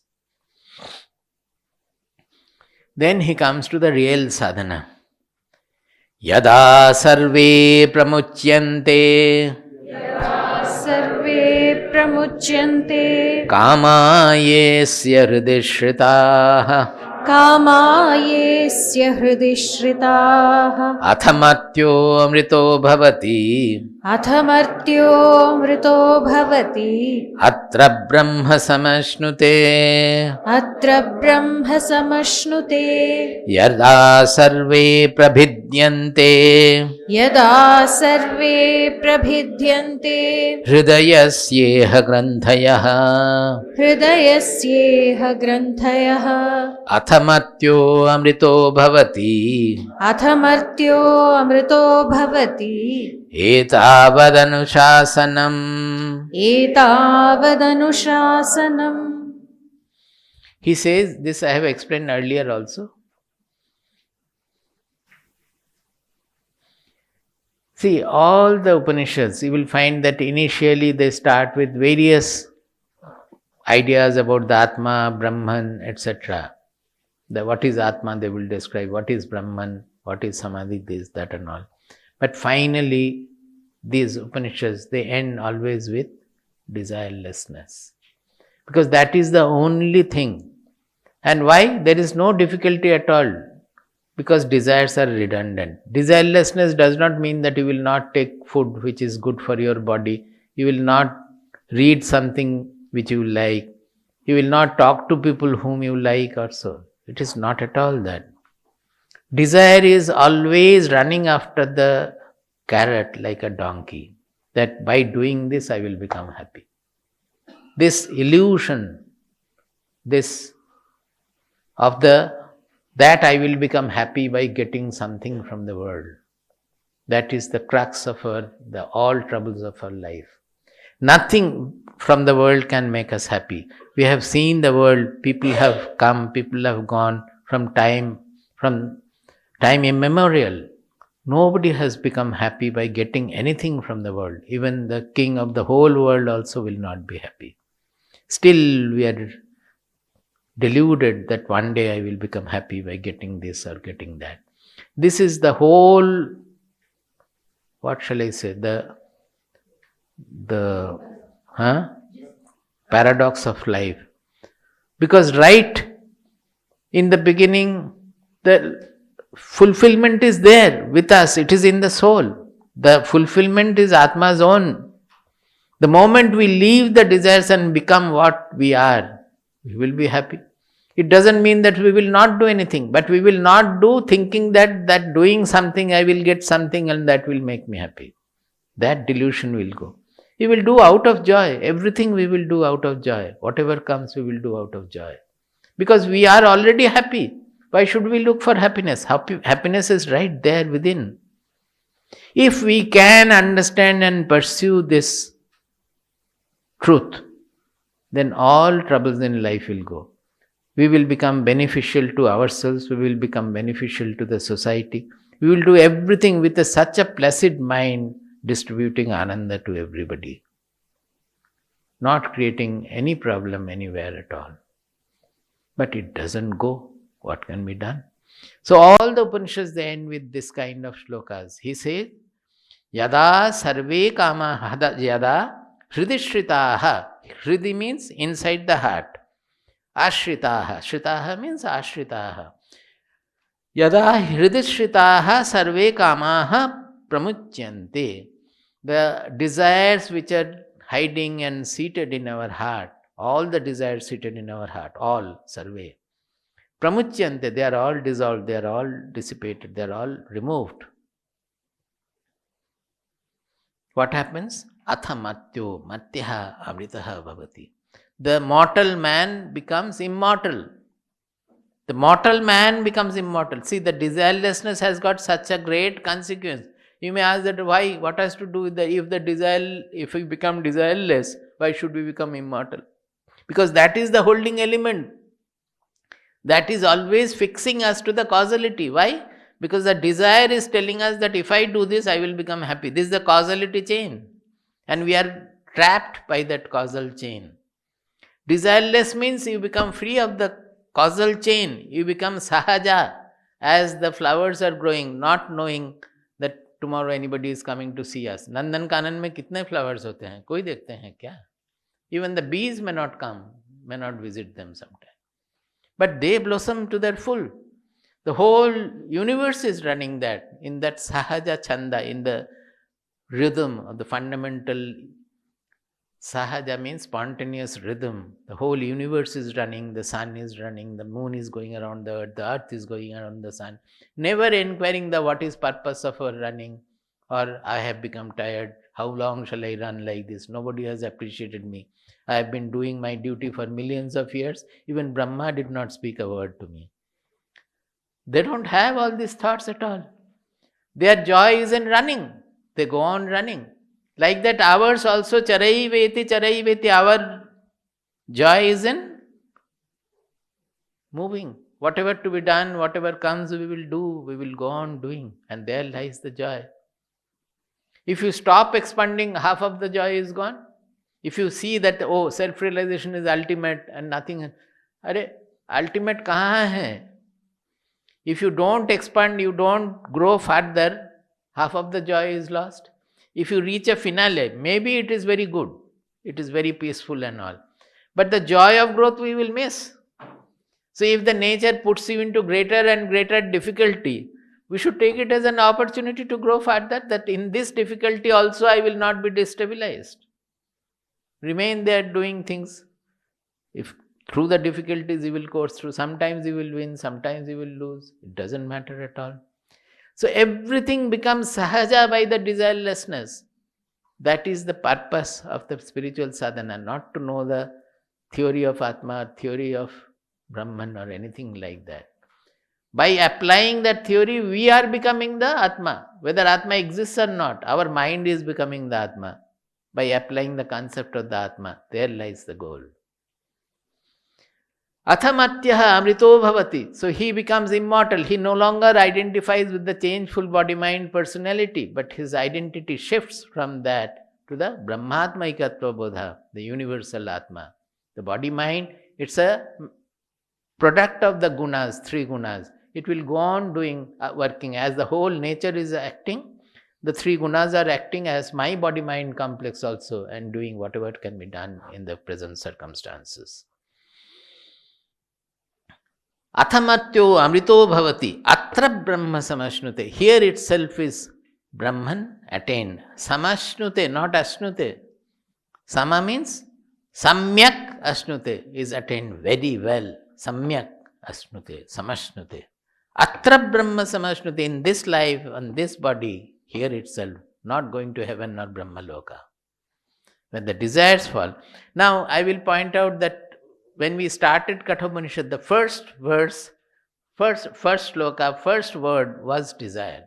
Then he comes to the real sadhana. Yada sarve pramuchyante सर्वे प्रमुच्यन्ते कामायेस्य हृदि श्रिताः कामायेस्य हृदि श्रिताः अथमर्त्यो अमृतो भवति अथमर्त्यो मृतो भवति अत्र ब्रह्म समश्नुते अत्र ब्रह्म समश्नुते यदा सर्वे प्रभिद्यन्ते यदा सर्वे प्रभिद्यन्ते हृदयस्येह ग्रन्थयः हृदयस्येह ग्रन्थयः अथ अथमर्त्यो अमृतो भवति अथमर्त्यो अमृतो भवति एतावदनुशासनम्. एतावदनुशासनम्. He says, this I have explained earlier also. See, all the Upanishads, you will find that initially they start with various ideas about the Atma, Brahman, etc. What is Atma, they will describe. What is Brahman, what is Samadhi, this, that and all. But finally, these Upanishads, they end always with desirelessness. Because that is the only thing. And why? There is no difficulty at all. Because desires are redundant. Desirelessness does not mean that you will not take food which is good for your body. You will not read something which you like. You will not talk to people whom you like or so. It is not at all that. Desire is always running after the carrot like a donkey. That by doing this I will become happy. This illusion, this of that I will become happy by getting something from the world. That is the crux of all troubles of our life. Nothing from the world can make us happy. We have seen the world, people have come, people have gone from time immemorial. Nobody has become happy by getting anything from the world. Even the king of the whole world also will not be happy. Still we are deluded that one day I will become happy by getting this or getting that. This is the whole, what shall I say, the paradox of life. Because right in the beginning, the fulfillment is there with us. It is in the soul. The fulfillment is Atma's own. The moment we leave the desires and become what we are, we will be happy. It doesn't mean that we will not do anything, but we will not do thinking that doing something I will get something and that will make me happy. That delusion will go. We will do out of joy. Everything we will do out of joy. Whatever comes, we will do out of joy. Because we are already happy. Why should we look for happiness? Happiness is right there within. If we can understand and pursue this truth, then all troubles in life will go. We will become beneficial to ourselves. We will become beneficial to the society. We will do everything with such a placid mind, distributing ananda to everybody, not creating any problem anywhere at all. But it doesn't go. What can be done? So all the Upanishads, they end with this kind of shlokas. He says, Yada sarve kama yada hridishritaha. Hridi means inside the heart. Ashritaha. Shritaha means ashritaha. Yada hridishritaha sarve kamaha pramuchyante. The desires which are hiding and seated in our heart, all the desires seated in our heart, all sarve. Pramuchyante, they are all dissolved, they are all dissipated, they are all removed. What happens? Athamatyo matyaha amritaha bhavati. The mortal man becomes immortal. The mortal man becomes immortal. See, the desirelessness has got such a great consequence. You may ask that why? What has to do with if we become desireless, why should we become immortal? Because that is the holding element. That is always fixing us to the causality. Why? Because the desire is telling us that if I do this, I will become happy. This is the causality chain. And we are trapped by that causal chain. Desireless means you become free of the causal chain. You become sahaja as the flowers are growing, not knowing that tomorrow anybody is coming to see us. Nandan Kanan mein kitne flowers hote hain? Koi dekhte hain kya? Even the bees may not come, may not visit them sometime. But they blossom to their full. The whole universe is running that, in that sahaja chanda, in the rhythm of the fundamental. Sahaja means spontaneous rhythm. The whole universe is running, the sun is running, the moon is going around the earth is going around the sun. Never inquiring what is purpose of our running, or I have become tired, how long shall I run like this? Nobody has appreciated me. I have been doing my duty for millions of years. Even Brahma did not speak a word to me. They don't have all these thoughts at all. Their joy is in running. They go on running. Like that, ours also, charai veti, our joy is in moving. Whatever to be done, whatever comes, we will do, we will go on doing. And there lies the joy. If you stop expanding, half of the joy is gone. If you see that, oh, self-realization is ultimate and nothing, ultimate kahan hai? If you don't expand, you don't grow further, half of the joy is lost. If you reach a finale, maybe it is very good, it is very peaceful and all. But the joy of growth we will miss. So if the nature puts you into greater and greater difficulty, we should take it as an opportunity to grow further, that in this difficulty also I will not be destabilized. Remain there doing things. If through the difficulties you will course through, sometimes you will win, sometimes you will lose. It doesn't matter at all. So everything becomes sahaja by the desirelessness. That is the purpose of the spiritual sadhana, not to know the theory of Atma, theory of Brahman or anything like that. By applying that theory, we are becoming the Atma. Whether Atma exists or not, our mind is becoming the Atma. By applying the concept of the Atma, there lies the goal. Athamatyaha amrito bhavati. So he becomes immortal. He no longer identifies with the changeful body-mind personality, but his identity shifts from that to the Brahmatmaikatva bodha, the universal Atma. The body-mind, it's a product of the gunas, three gunas. It will go on doing, working. As the whole nature is acting, the three gunas are acting as my body-mind complex also, and doing whatever can be done in the present circumstances. Athamatyo amrito bhavati atra brahma samashnute. Here itself is Brahman attained. Samashnute, not ashnute. Sama means samyak ashnute, is attained very well. Samyak ashnute, samashnute. Atra brahma samashnute, in this life, on this body, here itself, not going to heaven or Brahma Loka. When the desires fall. Now I will point out that when we started Kathopanishad, the first verse, first sloka, first word was desire.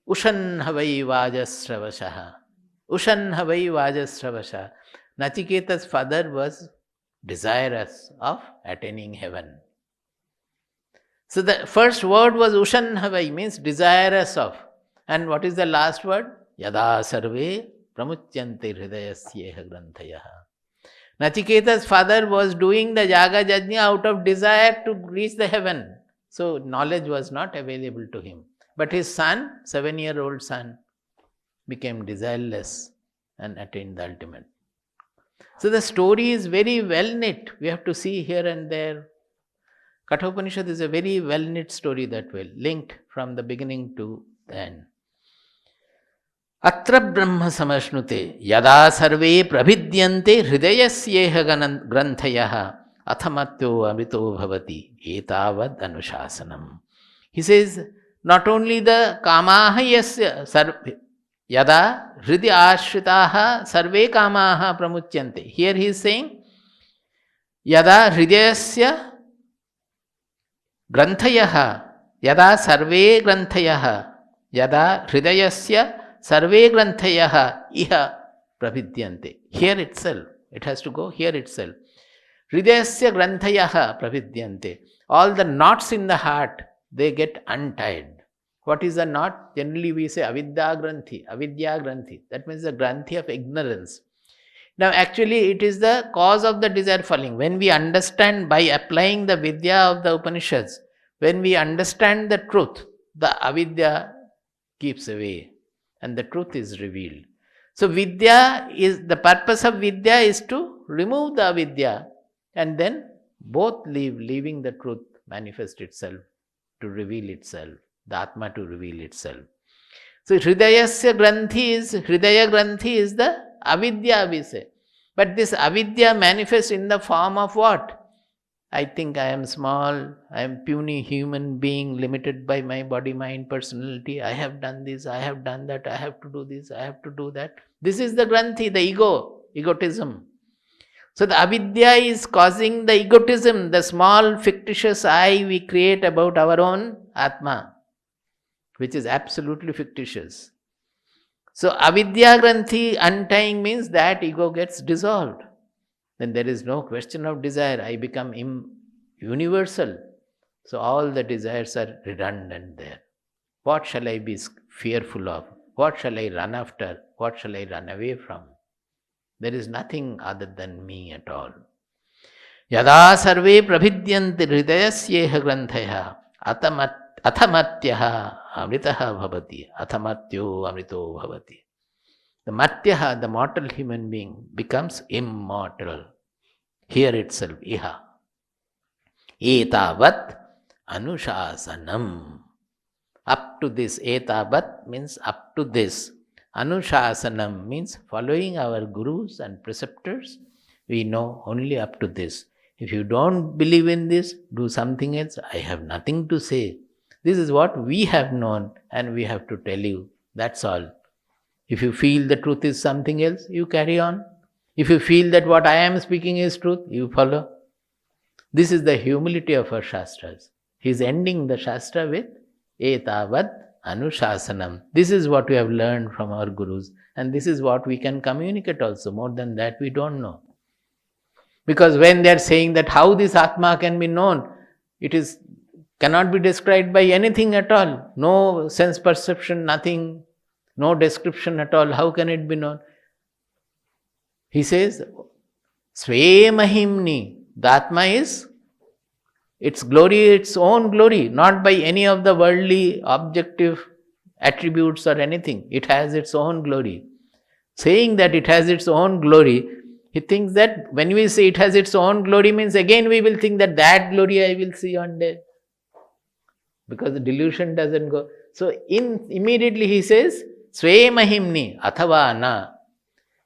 Ushan havai vajasravashaha. Ushan havai vajasravashaha. Nachiketa's father was desirous of attaining heaven. So the first word was Ushan havai, means desirous of. And what is the last word? Yada sarve pramutyante hridayasyeha grantayaha. Nachiketa's father was doing the yaga yajna out of desire to reach the heaven. So knowledge was not available to him. But his son, 7-year-old son, became desireless and attained the ultimate. So the story is very well knit. We have to see here and there. Kathopanishad is a very well knit story that way, linked from the beginning to the end. Atra brahma samashnute yada sarve prabhidyante hridayasyeha grantayaha athamatyo amrito bhavati etavad anushasanam. He says, not only the kamaha yasya yada hridi ashritaha sarve kamaha pramutyante. Here he is saying, yada hridayasya grantayaha, yada sarve grantayaha, yada hridayasya sarve grantayaha iha pravidyante. Here itself, it has to go here itself. Hridayasya grantayaha pravidyante. All the knots in the heart, they get untied. What is a knot? Generally we say avidya granthi. That means the granthi of ignorance. Now actually it is the cause of the desire falling. When we understand by applying the vidya of the Upanishads, when we understand the truth, the avidya keeps away and the truth is revealed. So vidya is, the purpose of vidya is to remove the avidya, and then both leaving the truth manifest itself to reveal itself, the Atma to reveal itself. So hridayasya hridaya granthi is the avidya we say. But this avidya manifests in the form of what? I think I am small, I am puny human being limited by my body, mind, personality. I have done this, I have done that, I have to do this, I have to do that. This is the granthi, the ego, egotism. So the avidya is causing the egotism, the small fictitious I we create about our own Atma, which is absolutely fictitious. So avidya granthi untying means that ego gets dissolved. Then there is no question of desire. I become universal. So all the desires are redundant there. What shall I be fearful of? What shall I run after? What shall I run away from? There is nothing other than me at all. Yada sarve prabhidyanti hridayasyeha granthaya athamatyaha amritaha bhavati athamatyo amrito bhavati. The matyaha, the mortal human being, becomes immortal. Here itself, iha. Etavat anushasanam. Up to this, etavat means up to this. Anushasanam means following our gurus and preceptors. We know only up to this. If you don't believe in this, do something else. I have nothing to say. This is what we have known and we have to tell you. That's all. If you feel the truth is something else, you carry on. If you feel that what I am speaking is truth, you follow. This is the humility of our Shastras. He is ending the Shastra with Etavat Anushasanam. This is what we have learned from our gurus, and this is what we can communicate also. More than that, we don't know. Because when they are saying that how this Atma can be known, it cannot be described by anything at all. No sense perception, nothing, no description at all. How can it be known? He says, Sve Mahimni. The Atma is its glory, its own glory, not by any of the worldly objective attributes or anything. It has its own glory. Saying that it has its own glory, he thinks that when we say it has its own glory means again we will think that glory I will see on death. Because the delusion doesn't go. So immediately he says, Sve Mahimni Athava Na.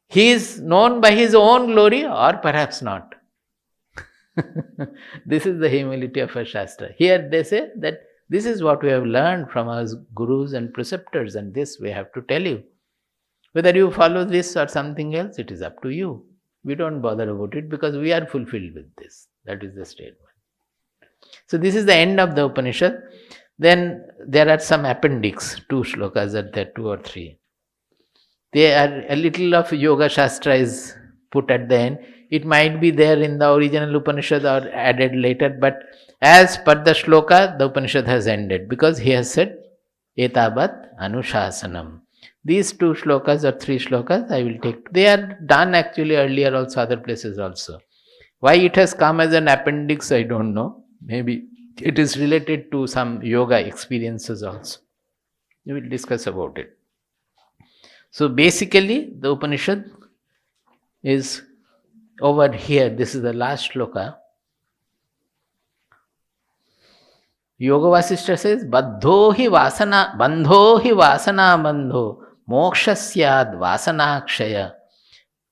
He is known by his own glory or perhaps not. This is the humility of a Shastra. Here they say that this is what we have learned from our gurus and preceptors, and this we have to tell you. Whether you follow this or something else, it is up to you. We don't bother about it because we are fulfilled with this. That is the statement. So this is the end of the Upanishad. Then there are some appendix, 2 shlokas are there, 2 or 3. They are a little of Yoga Shastra is put at the end. It might be there in the original Upanishad or added later, but as per the shloka, the Upanishad has ended because he has said, Etabat Anushasanam. These 2 shlokas or 3 shlokas I will take. They are done actually earlier also, other places also. Why it has come as an appendix, I don't know. Maybe it is related to some yoga experiences also. We will discuss about it. So basically, the Upanishad is over here. This is the last shloka. Yoga Vasishtha says, Bandho hi vasana bandho, mokshasyad vasana kshaya.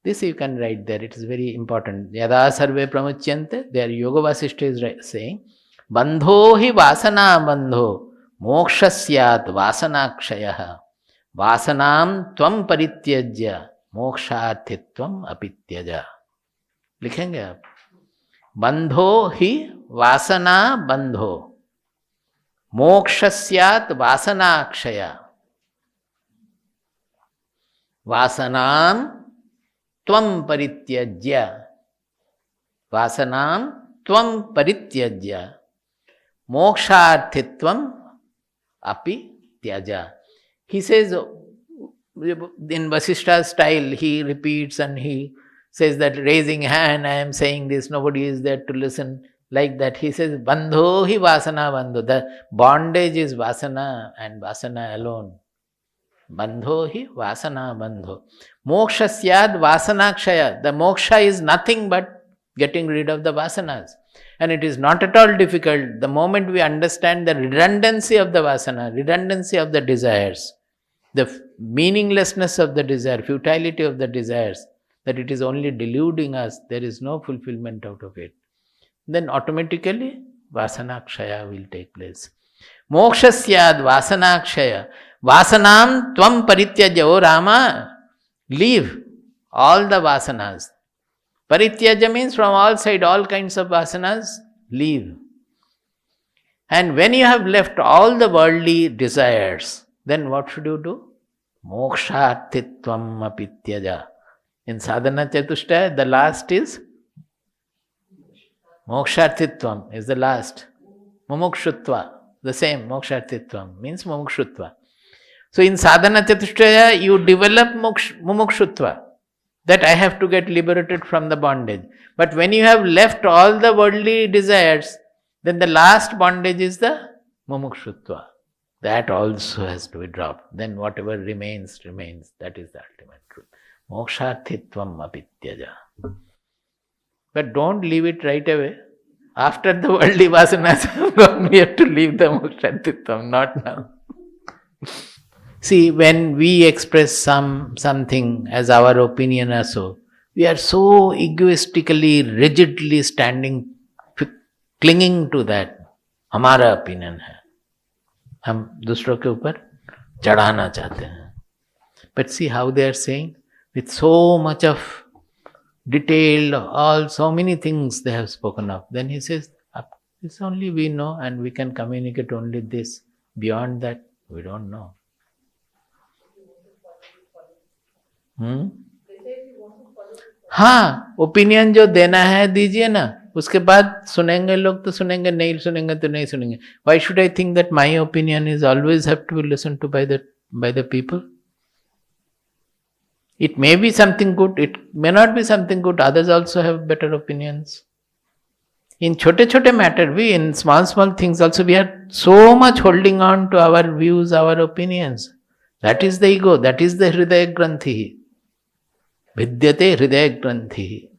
This you can write there, it is very important. Yada sarve pramuchyante, there Yoga Vasishtha is saying, Bandho hi bandho, mokshasyad vasana kshaya, vasanam tvam parityajya, moksharthitvam apityaja. लिखेंगे आप बंधो ही वासना बंधो मोक्षस्यात् वासनाक्षया वासनां त्वं परित्यज्य वासनां त्वं परित्यज्य मोक्षार्थित्वं अपि त्यज. He says in Vasishtha style, he repeats and he says that raising hand, I am saying this, nobody is there to listen. Like that, he says, Bandho hi vasana bandho. The bondage is vasana and vasana alone. Bandho hi vasana bandho. Moksha syad vasana kshaya. The moksha is nothing but getting rid of the vasanas. And it is not at all difficult. The moment we understand the redundancy of the vasana, redundancy of the desires, the meaninglessness of the desire, futility of the desires, that it is only deluding us, there is no fulfillment out of it, then automatically vasanakshaya will take place. Moksha syad vasanakshaya. Vasanam tvam parityajya. O Rama, leave all the vasanas. Parityaja means from all sides, all kinds of vasanas, leave. And when you have left all the worldly desires, then what should you do? Moksharthitvam apityaja. In sadhana chatushtaya, the last is moksharthitvam is the last. Mumukshutva, the same, moksharthitvam means mumukshutva. So in sadhana chatushtaya, you develop mumukshutva, that I have to get liberated from the bondage. But when you have left all the worldly desires, then the last bondage is the mumukshutva. That also has to be dropped. Then whatever remains, remains. That is the ultimate truth. Moksharthitvam apityaja. But don't leave it right away. After the worldly vasanas have gone, we have to leave the moksharthitvam, not now. See, when we express something as our opinion or so, we are so egoistically, rigidly standing, clinging to that. हमारा opinion है. हम दूसरों के ऊपर चढ़ाना चाहते हैं. But see how they are saying, with so much of detail, so many things they have spoken of. Then he says, it's only we know and we can communicate only this. Beyond that, we don't know. हाँ, opinion जो देना है दीजिए ना, उसके बाद सुनेंगे लोग तो सुनेंगे, नहीं सुनेंगे तो नहीं सुनेंगे. Why should I think that my opinion is always have to be listened to by the people? It may be something good, it may not be something good. Others also have better opinions. In chote matter, in small things also, we are so much holding on to our views, our opinions. That is the ego, that is the hridaya granthi. Vidyate hridaya granthi.